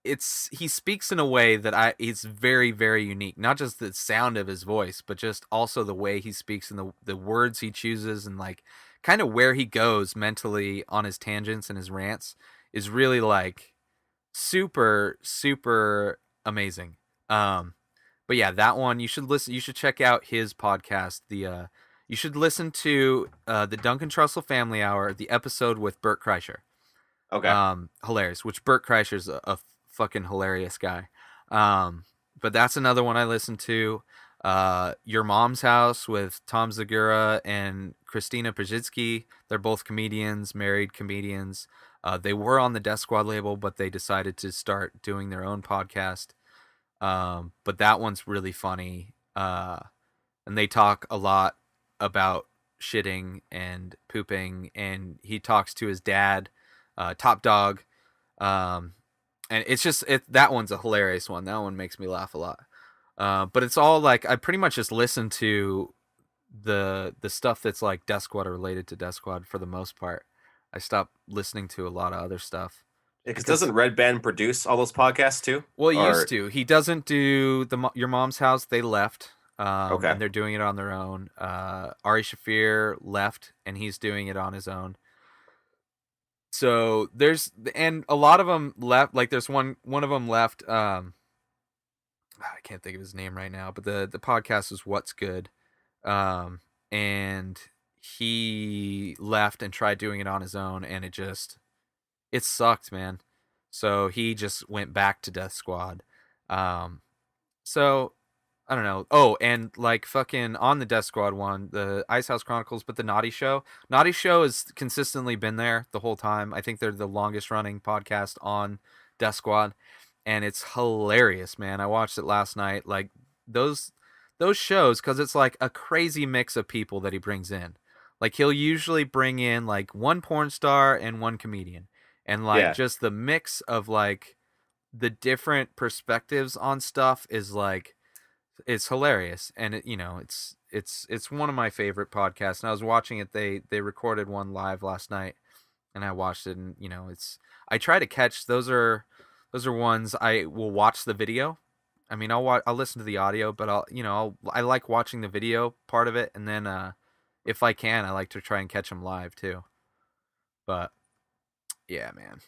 he speaks in a way that it's very, very unique. Not just the sound of his voice, but just also the way he speaks and the words he chooses and like kind of where he goes mentally on his tangents and his rants is really like super, super amazing. But yeah, that one you should listen. You should check out his podcast. You should listen to the Duncan Trussell Family Hour, the episode with Bert Kreischer. Okay. Hilarious. Which Bert Kreischer's a fucking hilarious guy. But that's another one I listened to. Your Mom's House with Tom Segura and Christina Pajitsky. They're both comedians, married comedians. They were on the Death Squad label, but they decided to start doing their own podcast. But that one's really funny. And they talk a lot about shitting and pooping, and he talks to his dad, Top Dog. And it's just that one's a hilarious one. That one makes me laugh a lot. But it's all like I pretty much just listen to the stuff that's like Death Squad or related to Death Squad for the most part. I stopped listening to a lot of other stuff. Because Because doesn't Red Band produce all those podcasts too? well, he used Or to. He doesn't do Your Mom's House. They left, okay, and they're doing it on their own. Ari Shafir left, and he's doing it on his own. So and a lot of them left. Like there's one of them left. I can't think of his name right now, but the podcast is What's Good, and he left and tried doing it on his own, and it sucked, man. So he just went back to Death Squad. Um, so I don't know. Oh, and like fucking on the Death Squad one, the Ice House Chronicles, but the Naughty Show. Naughty Show has consistently been there the whole time. I think they're the longest running podcast on Death Squad, and it's hilarious, man. I watched it last night. Like those those shows, because it's like a crazy mix of people that he brings in. Like he'll usually bring in like one porn star and one comedian, and like yeah, just the mix of like the different perspectives on stuff is like it's hilarious, and it's one of my favorite podcasts. And I was watching it. They recorded one live last night, and I watched it. And it's I try to catch those are ones I will watch the video. I mean, I'll listen to the audio, but I like watching the video part of it, and then if I can, I like to try and catch them live too. But yeah, man,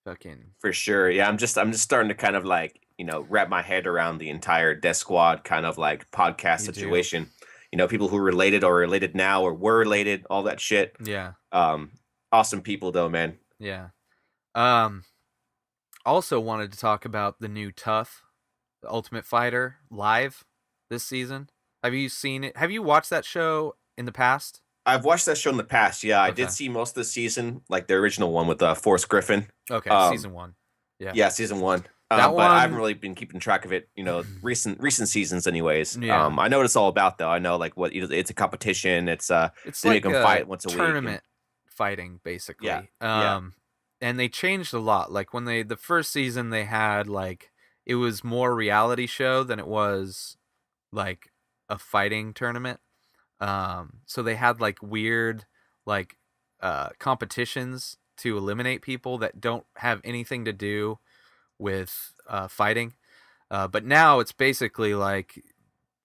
fucking for sure. Yeah, I'm just starting to kind of like wrap my head around the entire Death Squad kind of like podcast you do. situation. People who related or related now or were related, all that shit. Yeah, Awesome people though, man. yeah. Um, Also wanted to talk about the new Tough, the Ultimate Fighter live this season. Have you seen it? Have you watched that show in the past? I've watched that show in the past. Yeah, I did Okay. see most of the season, like the original one with Forrest Griffin. Okay, Um, season 1. Yeah. yeah, season one. That But I haven't one really been keeping track of it. Recent seasons, anyways. yeah. I know what it's all about, though. I know like what it's a competition. It's It's they make like them a fight once a week. And tournament fighting basically. yeah, yeah, And they changed a lot. Like when the first season they had like it was more reality show than it was like a fighting tournament. So they had like weird like competitions to eliminate people that don't have anything to do with fighting. But now it's basically like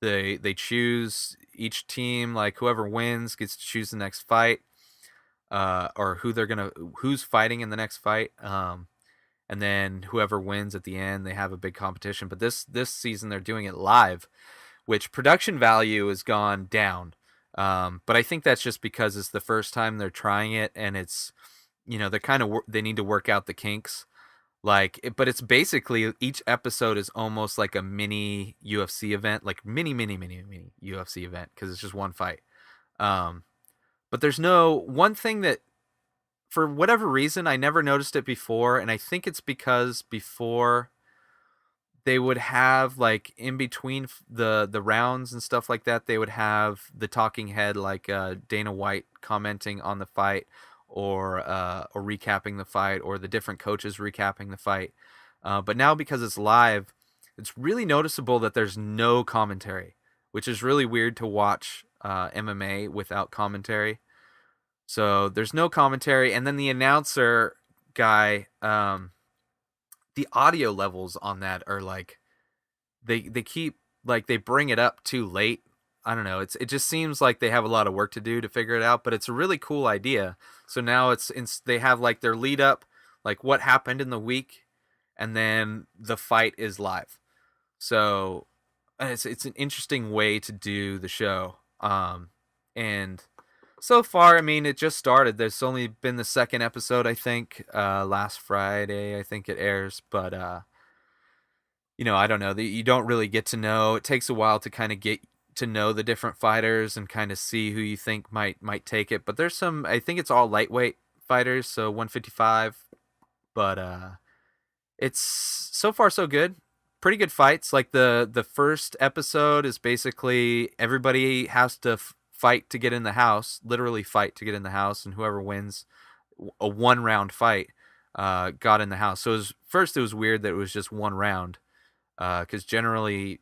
they choose each team, like whoever wins gets to choose the next fight, or who's fighting in the next fight. And then whoever wins at the end, they have a big competition. But this season they're doing it live, which production value has gone down. But I think that's just because it's the first time they're trying it, and it's they're they need to work out the kinks. But it's basically each episode is almost like a mini UFC event, like mini UFC event, because it's just one fight. Um, but there's no one thing that, for whatever reason, I never noticed it before, and I think it's because before they would have like in between the rounds and stuff like that, they would have the talking head like Dana White commenting on the fight, or recapping the fight, or the different coaches recapping the fight. But now, because it's live, it's really noticeable that there's no commentary, which is really weird to watch MMA without commentary. So there's no commentary, and then the announcer guy, the audio levels on that are like they keep like they bring it up too late. I don't know. It just seems like they have a lot of work to do to figure it out, but it's a really cool idea. So now they have like their lead up, like what happened in the week, and then the fight is live. So it's an interesting way to do the show. And so far, I mean, it just started. There's only been the second episode, I think. Last Friday, I think it airs, but I don't know. You don't really get to know. It takes a while to kind of get to know the different fighters and kind of see who you think might take it. But there's some. I think it's all lightweight fighters, so 155. But it's so far so good. Pretty good fights. Like the first episode is basically everybody has to fight to get in the house. Literally fight to get in the house, and whoever wins a 1-round fight got in the house. So it was weird that it was just 1 round. Because generally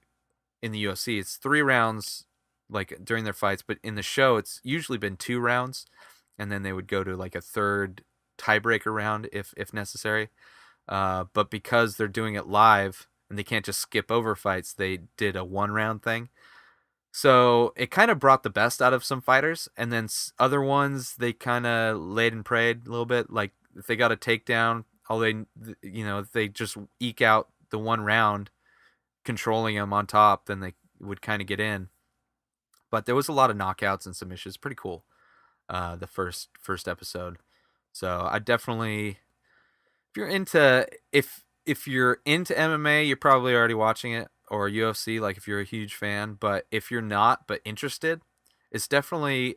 in the UFC it's 3 rounds, like during their fights, but in the show it's usually been 2 rounds, and then they would go to like a third tiebreaker round if necessary. But because they're doing it live and they can't just skip over fights, they did a 1-round thing. So it kind of brought the best out of some fighters, and then other ones they kind of laid and prayed a little bit. Like if they got a takedown, they just eke out the 1 round, controlling them on top, then they would kind of get in. But there was a lot of knockouts and submissions. Pretty cool. The first episode. So I definitely, if you're into MMA, you're probably already watching it, or UFC, like if you're a huge fan. But if you're not but interested, it's definitely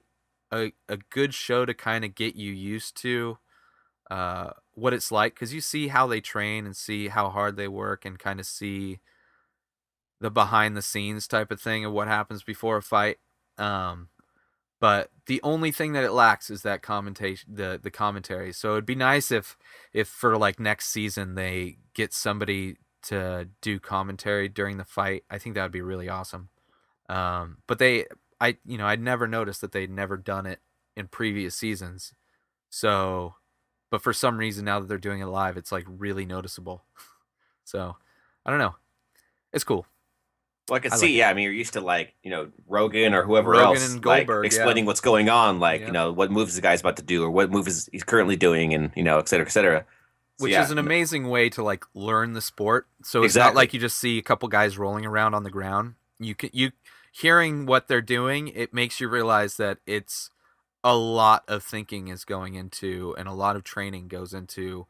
a good show to kind of get you used to what it's like, because you see how they train and see how hard they work and kind of see the behind the scenes type of thing of what happens before a fight. But the only thing that it lacks is that commentation, the commentary. So it'd be nice if for like next season they get somebody to do commentary during the fight. I think that would be really awesome. But I'd never noticed that they'd never done it in previous seasons. So, but for some reason now that they're doing it live, it's like really noticeable. So, I don't know. It's cool. Well, I could I see, like yeah. I mean, you're used to like, Rogan or whoever Rogan else, and like Goldberg, explaining what's going on, like, Yeah. what moves the guy's about to do or what moves he's currently doing, and et cetera, et cetera. So, Which yeah, is an amazing way to like learn the sport. So it's not Exactly. like you just see a couple guys rolling around on the ground. You hearing what they're doing, it makes you realize that it's a lot of thinking is going into, and a lot of training goes into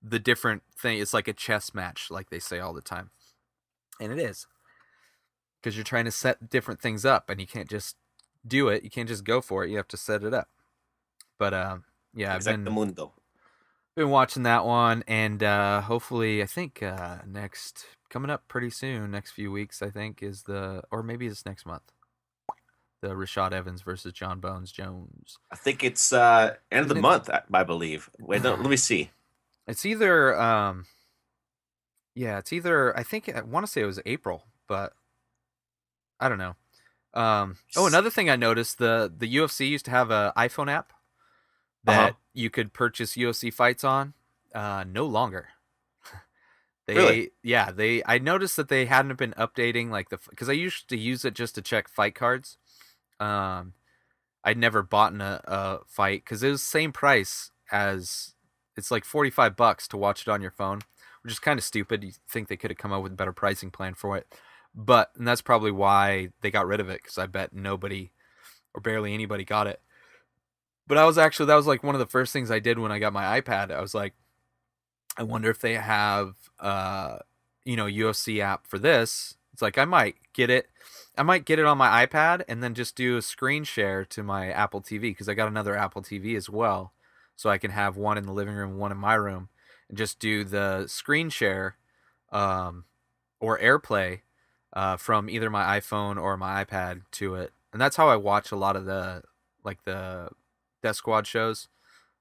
the different thing. It's like a chess match, like they say all the time. And it is. Because you're trying to set different things up, and you can't just do it. You can't just go for it. You have to set it up. But yeah, I've Exactamundo. been watching that one, and hopefully, I think coming up pretty soon, next few weeks, I think or maybe it's next month, the Rashad Evans versus John Bones Jones. I think it's end of the Isn't it- month, I believe. Wait, no, let me see. It's either it's either, I think I want to say it was April, but I don't know. Another thing I noticed, the UFC used to have a iPhone app that you could purchase UFC fights on. No longer. Really? I noticed that they hadn't been updating because I used to use it just to check fight cards. I'd never bought a fight because it was the same price as, it's like $45 to watch it on your phone, which is kind of stupid. You think they could have come up with a better pricing plan for it, and that's probably why they got rid of it, because I bet nobody or barely anybody got it. But that was like one of the first things I did when I got my iPad. I was like, I wonder if they have UFC app for this. It's like I might get it on my iPad and then just do a screen share to my Apple TV, because I got another Apple TV as well. So I can have one in the living room, one in my room, and just do the screen share or AirPlay from either my iPhone or my iPad to it. And that's how I watch a lot of the Death Squad shows.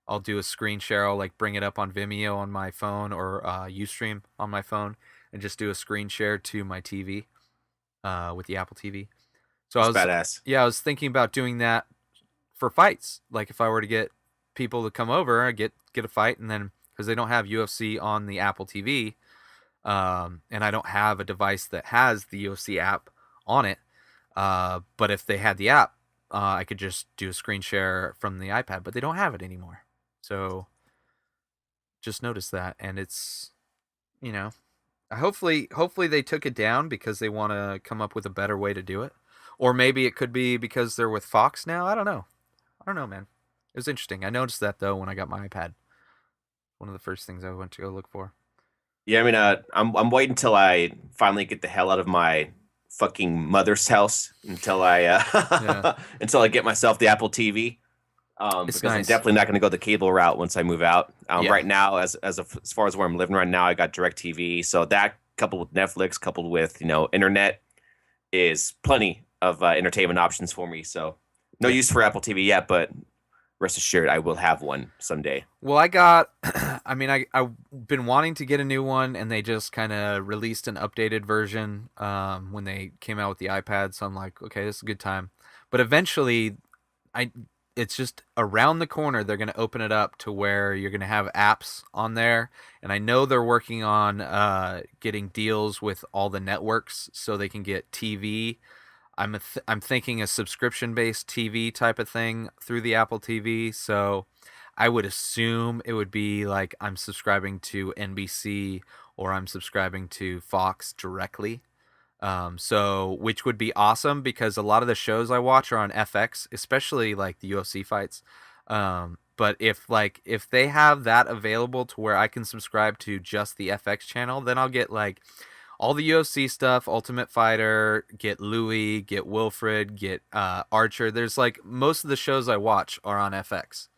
I'll do a screen share. I'll like bring it up on Vimeo on my phone, or Ustream on my phone, and just do a screen share to my TV with the Apple TV. So That's badass. I was thinking about doing that for fights. Like if I were to get people to come over, get a fight, and then because they don't have UFC on the Apple TV, and I don't have a device that has the UFC app on it. But if they had the app, I could just do a screen share from the iPad, but they don't have it anymore. So just noticed that, and it's, hopefully they took it down because they want to come up with a better way to do it. Or maybe it could be because they're with Fox now. I don't know, man. It was interesting. I noticed that though when I got my iPad. One of the first things I went to go look for. Yeah, I mean, I'm waiting until I finally get the hell out of my fucking mother's house until until I get myself the Apple TV. Because I'm nice. definitely not going to go the cable route once I move out. Yeah. Right now, as far as where I'm living right now, I got DirecTV. So that coupled with Netflix, coupled with internet, is plenty of entertainment options for me. So no use for Apple TV yet, but rest assured, I will have one someday. Well, I've been wanting to get a new one, and they just kind of released an updated version when they came out with the iPad. So I'm like, okay, this is a good time. But eventually, it's just around the corner. They're going to open it up to where you're going to have apps on there, and I know they're working on getting deals with all the networks so they can get TV. I'm thinking a subscription based TV type of thing through the Apple TV. So I would assume it would be like I'm subscribing to NBC or I'm subscribing to Fox directly. So which would be awesome because a lot of the shows I watch are on FX, especially like the UFC fights. But if they have that available to where I can subscribe to just the FX channel, then I'll get like all the UFC stuff, Ultimate Fighter, get Louis, get Wilfred, get Archer. There's like most of the shows I watch are on FX.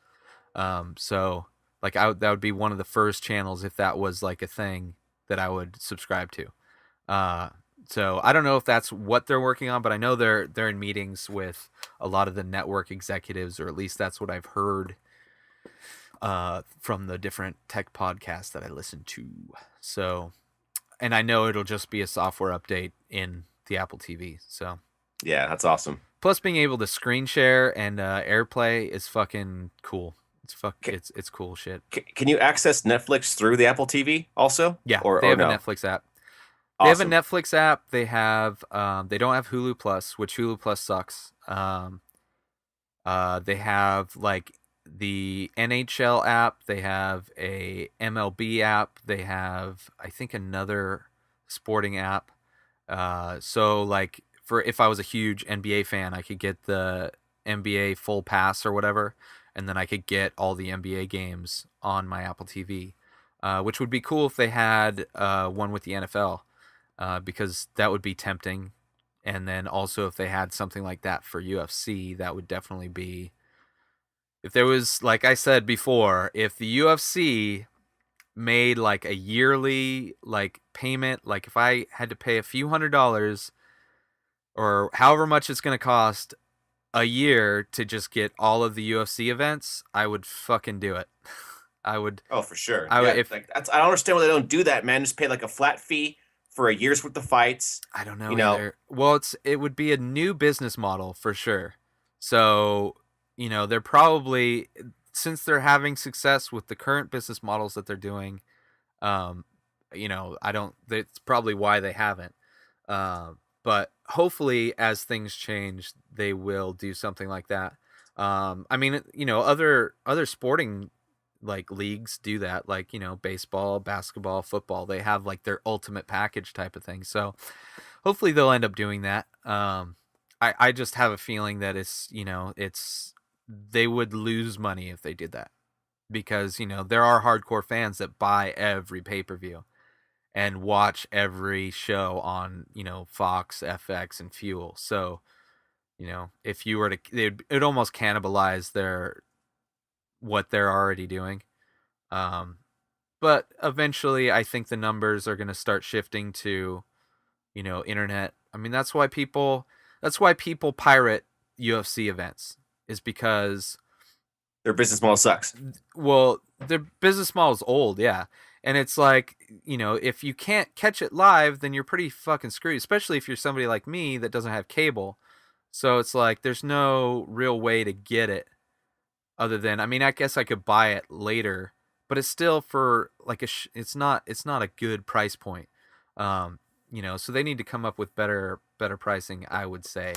So like that would be one of the first channels if that was like a thing that I would subscribe to. So I don't know if that's what they're working on, but I know they're in meetings with a lot of the network executives, or at least that's what I've heard from the different tech podcasts that I listen to. So, and I know it'll just be a software update in the Apple TV. So Yeah, that's awesome. plus being able to screen share and AirPlay is fucking cool. Ca- It's cool shit. Can you access Netflix through the Apple TV also? Yeah, or they have no? a Netflix app. They have a Awesome. Netflix app. They have they don't have Hulu Plus, which Hulu Plus sucks. They have like the NHL app. They have a MLB app. They have I think another sporting app. So like for if I was a huge NBA fan, I could get the NBA full pass or whatever, and then I could get all the NBA games on my Apple TV, which would be cool if they had one with the NFL, because that would be tempting. And then also if they had something like that for UFC, that would definitely be. If there was, like I said before, if the UFC made like a yearly like payment, like if I had to pay a few $100s or however much it's going to cost a year to just get all of the UFC events, I would fucking do it. I would. Oh, for sure. I would Yeah, if like I don't understand why they don't do that, man. Just pay like a flat fee for a year's worth of fights. I don't know You know, either. Well, it would be a new business model for sure. So, they're probably, since they're having success with the current business models that they're doing, um, I don't. That's probably why they haven't. But hopefully, as things change, they will do something like that. I mean, other sporting like leagues do that, like baseball, basketball, football. They have like their ultimate package type of thing. So hopefully they'll end up doing that. I just have a feeling that it's they would lose money if they did that because there are hardcore fans that buy every pay per view and watch every show on Fox, FX, and Fuel. So if you were to, it'd almost cannibalize what they're already doing. But eventually, I think the numbers are going to start shifting to internet. I mean, that's why people pirate UFC events, is because their business model sucks. well, their business model is old, yeah. And it's like, if you can't catch it live, then you're pretty fucking screwed, especially if you're somebody like me that doesn't have cable. So it's like there's no real way to get it other than, I mean, I guess I could buy it later, but it's still for like it's not a good price point. So they need to come up with better pricing, I would say.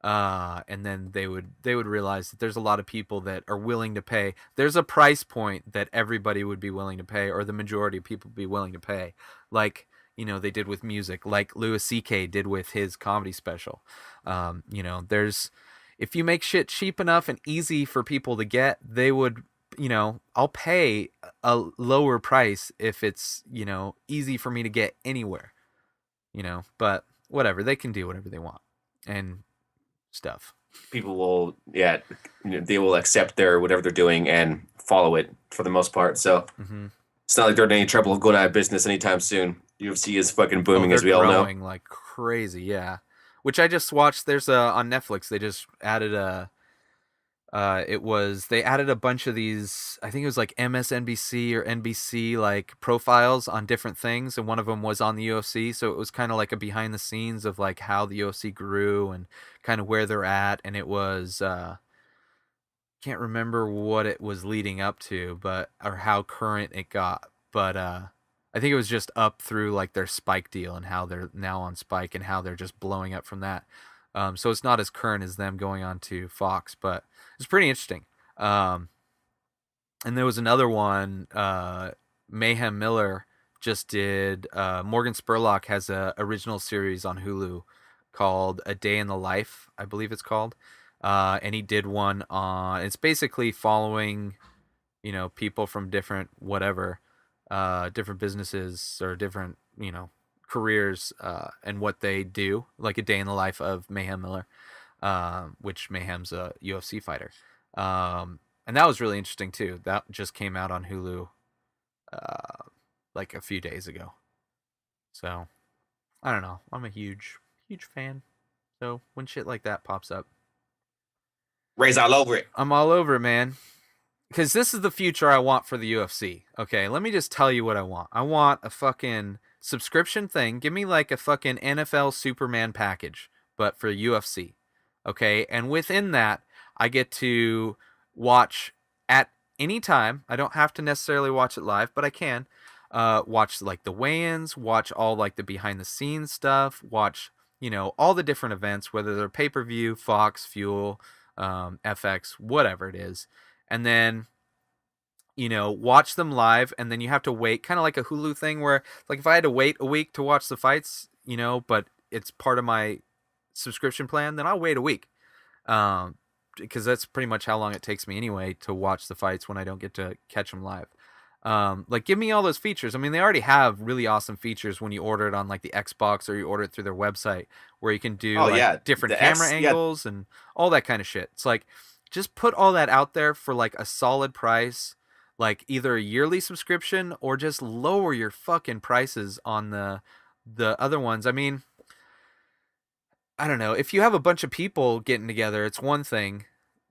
And then they would realize that there's a lot of people that are willing to pay. There's a price point that everybody would be willing to pay, or the majority of people would be willing to pay. Like, they did with music, like Louis C.K. did with his comedy special. There's, if you make shit cheap enough and easy for people to get, they would, I'll pay a lower price if it's, easy for me to get anywhere, but whatever, they can do whatever they want and stuff. People will, yeah, they will accept their whatever they're doing and follow it for the most part. So it's not like they're in any trouble going out of business anytime soon. UFC is fucking booming, as we all know. Growing like crazy, yeah. Which I just watched. There's on Netflix. They just added they added a bunch of these, I think it was like MSNBC or NBC like profiles on different things, and one of them was on the UFC, so it was kind of like a behind the scenes of like how the UFC grew and kind of where they're at, and it was can't remember what it was leading up to, but or how current it got, but I think it was just up through like their Spike deal and how they're now on Spike and how they're just blowing up from that. So it's not as current as them going on to Fox, but it's pretty interesting. Um, and there was another one. Mayhem Miller just did. Morgan Spurlock has a original series on Hulu called A Day in the Life, I believe it's called. And he did one on. It's basically following, people from different whatever, different businesses or different, careers, and what they do, like a day in the life of Mayhem Miller, which Mayhem's a UFC fighter. And that was really interesting too. That just came out on Hulu, like a few days ago. So I don't know. I'm a huge, huge fan. So when shit like that pops up, Ray's all over it. I'm all over it, man. Because this is the future I want for the UFC. Okay, let me just tell you what I want. I want a fucking subscription thing. Give me like a fucking NFL Superman package, but for UFC. Okay, and within that, I get to watch at any time. I don't have to necessarily watch it live, but I can watch like the weigh-ins, watch all like the behind-the-scenes stuff, watch all the different events, whether they're pay-per-view, Fox, Fuel, FX, whatever it is, and then watch them live, and then you have to wait, kind of like a Hulu thing where like if I had to wait a week to watch the fights, but it's part of my subscription plan, then I'll wait a week. Because that's pretty much how long it takes me anyway to watch the fights when I don't get to catch them live. Like give me all those features. I mean, they already have really awesome features when you order it on like the Xbox or you order it through their website where you can do different camera angles and all that kind of shit. It's like, just put all that out there for like a solid price, like either a yearly subscription or just lower your fucking prices on the other ones. I mean, I don't know. If you have a bunch of people getting together, it's one thing.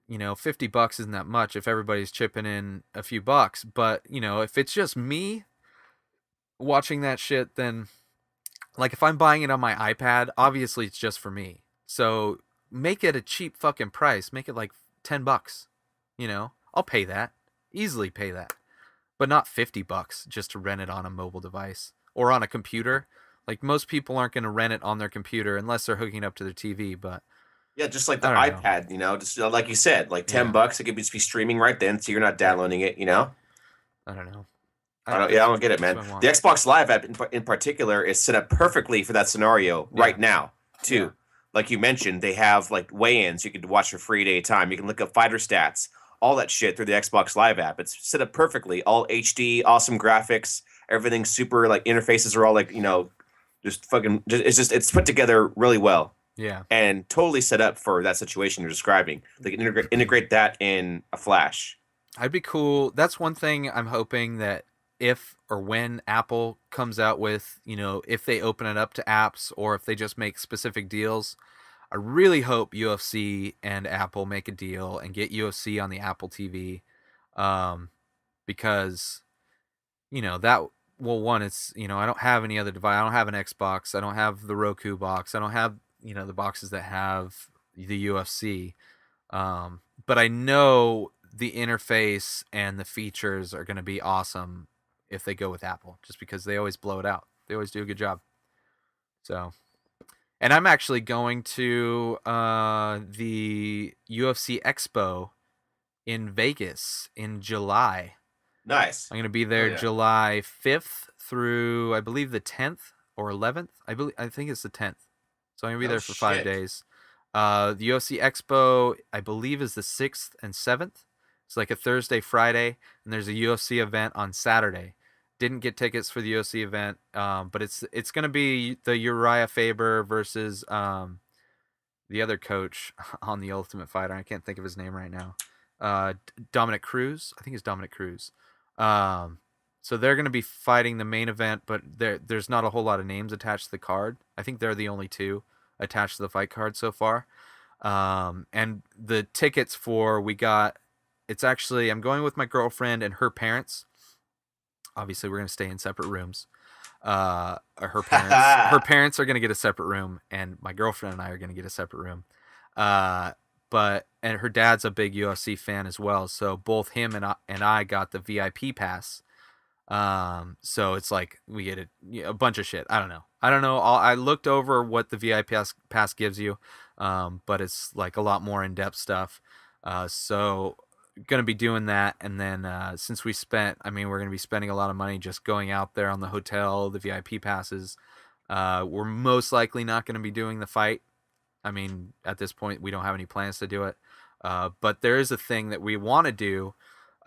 $50 isn't that much if everybody's chipping in a few bucks. But, if it's just me watching that shit, then like if I'm buying it on my iPad, obviously it's just for me. So make it a cheap fucking price. Make it like $10. I'll pay that. Easily pay that. But not $50 just to rent it on a mobile device or on a computer. Like most people aren't going to rent it on their computer unless they're hooking it up to their TV, but yeah, just like the iPad, just like you said, like $10, it could just be streaming right then, so you're not downloading it, I don't know. I don't get it, man. The Xbox Live app in particular is set up perfectly for that scenario right now, too. Yeah. Like you mentioned, they have like weigh-ins you can watch for free at any time. You can look up fighter stats, all that shit through the Xbox Live app. It's set up perfectly, all HD, awesome graphics, everything's super, like interfaces are all like, just fucking, it's put together really well. Yeah. And totally set up for that situation you're describing. They can integrate that in a flash. I'd be cool. That's one thing I'm hoping that if or when Apple comes out with, if they open it up to apps or if they just make specific deals, I really hope UFC and Apple make a deal and get UFC on the Apple TV. Because, that, well, one, it's, I don't have any other device. I don't have an Xbox. I don't have the Roku box. I don't have, the boxes that have the UFC. But I know the interface and the features are going to be awesome if they go with Apple, just because they always blow it out. They always do a good job. So, and I'm actually going to the UFC Expo in Vegas in July. Nice. I'm going to be there July 5th through, I believe, the 10th or 11th. I think it's the 10th. So I'm going to be there for 5 days. The UFC Expo, I believe, is the 6th and 7th. It's like a Thursday, Friday, and there's a UFC event on Saturday. Didn't get tickets for the UFC event, but it's going to be the Uriah Faber versus the other coach on the Ultimate Fighter. I can't think of his name right now. Dominic Cruz. I think it's Dominic Cruz. So they're going to be fighting the main event, but there's not a whole lot of names attached to the card. I think they're the only two attached to the fight card so far. And the tickets it's actually, I'm going with my girlfriend and her parents. Obviously, we're going to stay in separate rooms. Her parents are going to get a separate room, and my girlfriend and I are going to get a separate room. and her dad's a big UFC fan as well. So both him and I got the VIP pass. So it's like we get a bunch of shit. I don't know. I looked over what the VIP pass gives you, but it's like a lot more in depth stuff. So gonna be doing that, and then since we're gonna be spending a lot of money just going out there on the hotel, the VIP passes. We're most likely not gonna be doing the fight. I mean, at this point, we don't have any plans to do it. But there is a thing that we want to do.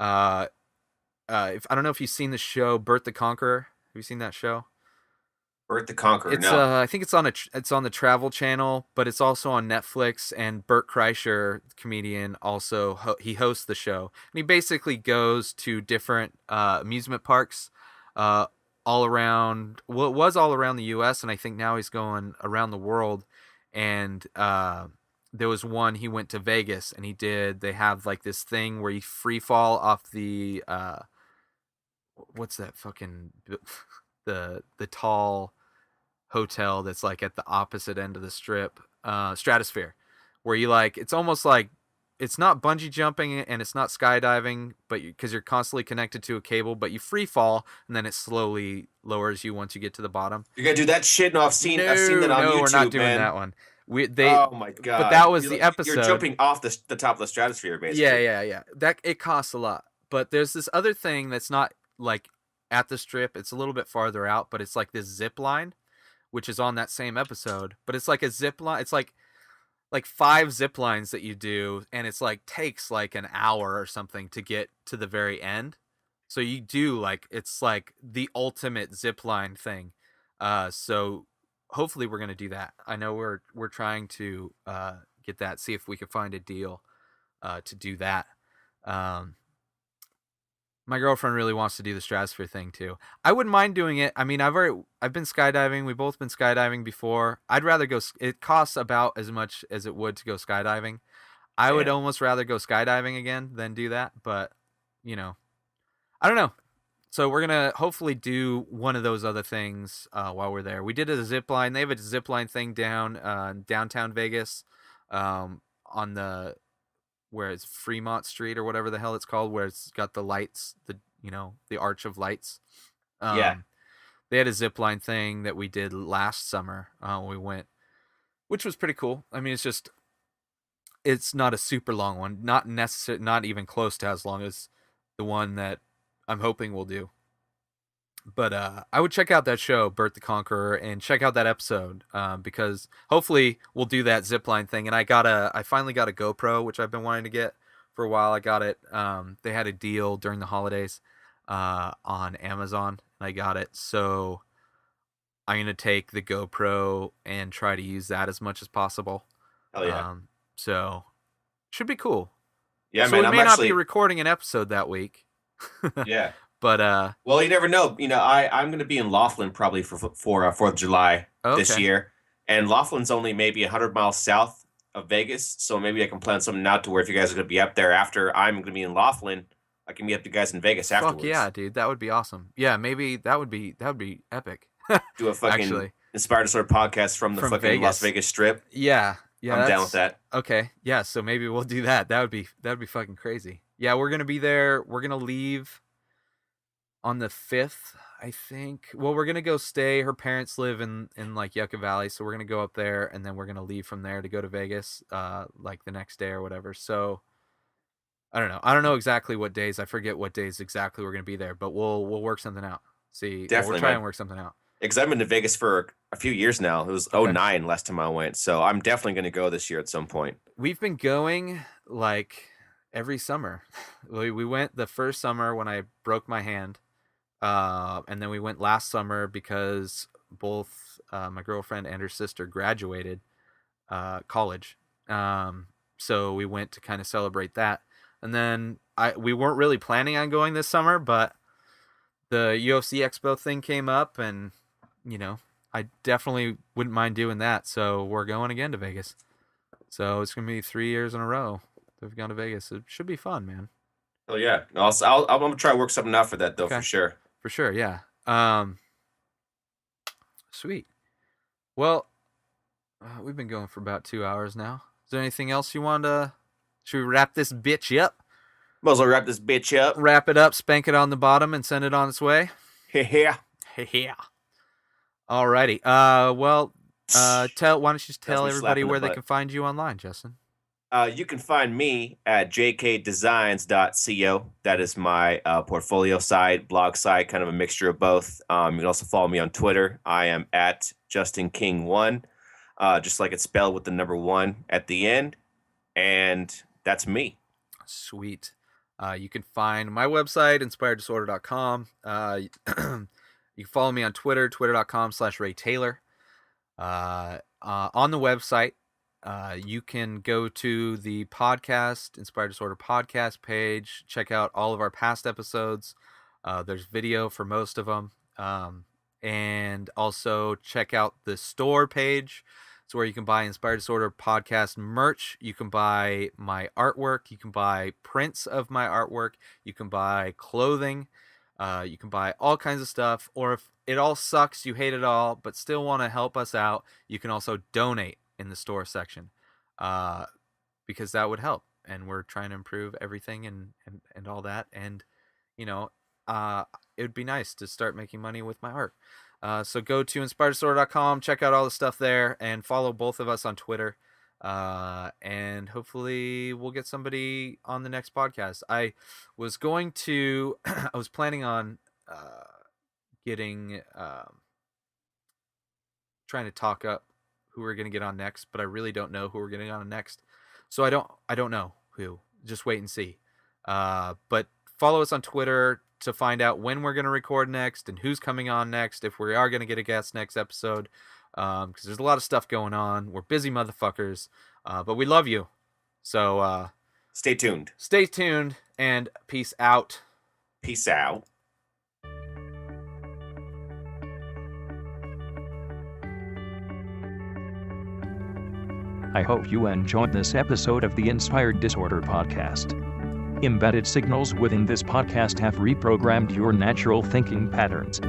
If I don't know if you've seen the show Bert the Conqueror. Have you seen that show? Bert the Conqueror. It's No. I think it's on the Travel Channel, but it's also on Netflix. And Bert Kreischer, the comedian, also he hosts the show. And he basically goes to different amusement parks all around. Well, it was all around the U.S. and I think now he's going around the world. And there was one, he went to Vegas and they have like this thing where you free fall off the what's that fucking the tall hotel that's like at the opposite end of the strip, Stratosphere, where you like, it's almost like, it's not bungee jumping and it's not skydiving, but because you're constantly connected to a cable, but you free fall and then it slowly lowers you once you get to the bottom. You're gonna do that shit? No, I've seen that on YouTube, we're not doing man. that one. Oh my god! But that was the episode. You're jumping off the top of the stratosphere, basically. Yeah. That it costs a lot. But there's this other thing that's not like at the strip. It's a little bit farther out, but it's like this zip line, which is on that same episode. But it's like a zip line. It's like 5 zip lines that you do, and it's like takes like an hour or something to get to the very end. So you do like, it's like the ultimate zip line thing. So hopefully we're gonna do that. I know we're trying to get that, see if we can find a deal to do that. My girlfriend really wants to do the stratosphere thing too. I wouldn't mind doing it. I mean, I've been skydiving. We've both been skydiving before. I'd rather go. It costs about as much as it would to go skydiving. I would almost rather go skydiving again than do that. But I don't know. So we're gonna hopefully do one of those other things while we're there. We did a zip line. They have a zip line thing down downtown Vegas, on the, where it's Fremont Street or whatever the hell it's called, where it's got the lights, the arch of lights. Yeah. They had a zip line thing that we did last summer when we went, which was pretty cool. I mean, it's not a super long one, not even close to as long as the one that I'm hoping we'll do. But I would check out that show, Bert the Conqueror, and check out that episode because hopefully we'll do that zipline thing. And I finally got a GoPro, which I've been wanting to get for a while. I got it. They had a deal during the holidays on Amazon, and I got it. So I'm gonna take the GoPro and try to use that as much as possible. Hell yeah! So should be cool. Yeah, so man. we I'm may actually not be recording an episode that week. Yeah. But well, you never know. I'm going to be in Laughlin probably for 4th of July this year, and Laughlin's only maybe 100 miles south of Vegas, so maybe I can plan something out to where if you guys are going to be up there after I'm going to be in Laughlin, I can meet up with you guys in Vegas afterwards. Fuck yeah, dude, that would be awesome. Yeah, maybe that would be epic. Do a fucking Inspired Disorder podcast from the fucking Vegas. Las Vegas Strip. Yeah, I'm down with that. Okay, yeah, so maybe we'll do that. That would be fucking crazy. Yeah, we're gonna be there. We're gonna leave on the 5th, I think. Well, we're gonna go stay. Her parents live in like Yucca Valley, so we're gonna go up there and then we're gonna leave from there to go to Vegas, like the next day or whatever. So I don't know. I don't know exactly what days. I forget what days exactly we're gonna be there, but we'll work something out. See, definitely we'll try and work something out. Because I've been to Vegas for a few years now. It was 2009 last time I went, so I'm definitely gonna go this year at some point. We've been going like every summer. We went the first summer when I broke my hand. And then we went last summer because both my girlfriend and her sister graduated college. So we went to kind of celebrate that. And then we weren't really planning on going this summer, but the UFC Expo thing came up, and I definitely wouldn't mind doing that. So we're going again to Vegas. So it's gonna be 3 years in a row that we've gone to Vegas. It should be fun, man. Oh yeah, I'm gonna try to work something out for that though, for sure. For sure, yeah. Sweet. Well, we've been going for about 2 hours now. Is there anything else you want to? Should we wrap this bitch up? Might as well wrap this bitch up. Wrap it up, spank it on the bottom, and send it on its way. Yeah. Yeah. Alrighty. Why don't you just tell me everybody slapping the where they butt. can find you online, Justin? You can find me at jkdesigns.co. That is my portfolio site, blog site, kind of a mixture of both. You can also follow me on Twitter. I am at JustinKing1, just like it's spelled with the number 1 at the end. And that's me. Sweet. You can find my website, inspireddisorder.com. You can follow me on Twitter, twitter.com/RayTaylor. On the website, you can go to the podcast, Inspired Disorder podcast page, check out all of our past episodes. There's video for most of them. And also check out the store page. It's where you can buy Inspired Disorder podcast merch. You can buy my artwork. You can buy prints of my artwork. You can buy clothing. You can buy all kinds of stuff. Or if it all sucks, you hate it all, but still want to help us out, you can also donate in the store section, because that would help. And we're trying to improve everything and all that. And, it would be nice to start making money with my art. So go to inspireddisorder.com, check out all the stuff there, and follow both of us on Twitter. And hopefully we'll get somebody on the next podcast. I was planning on trying to talk up who we're going to get on next, but I really don't know who we're getting on next. So I don't know who. Just wait and see. But follow us on Twitter to find out when we're going to record next and who's coming on next, if we are going to get a guest next episode, because there's a lot of stuff going on. We're busy motherfuckers, but we love you. So Stay tuned. Stay tuned, and peace out. Peace out. I hope you enjoyed this episode of the Inspired Disorder podcast. Embedded signals within this podcast have reprogrammed your natural thinking patterns.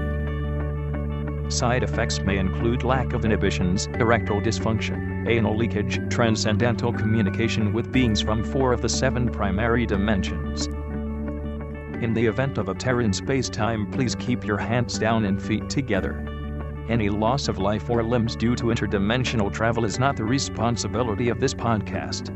Side effects may include lack of inhibitions, erectile dysfunction, anal leakage, transcendental communication with beings from 4 of the 7 primary dimensions. In the event of a tear in space-time, please keep your hands down and feet together. Any loss of life or limbs due to interdimensional travel is not the responsibility of this podcast.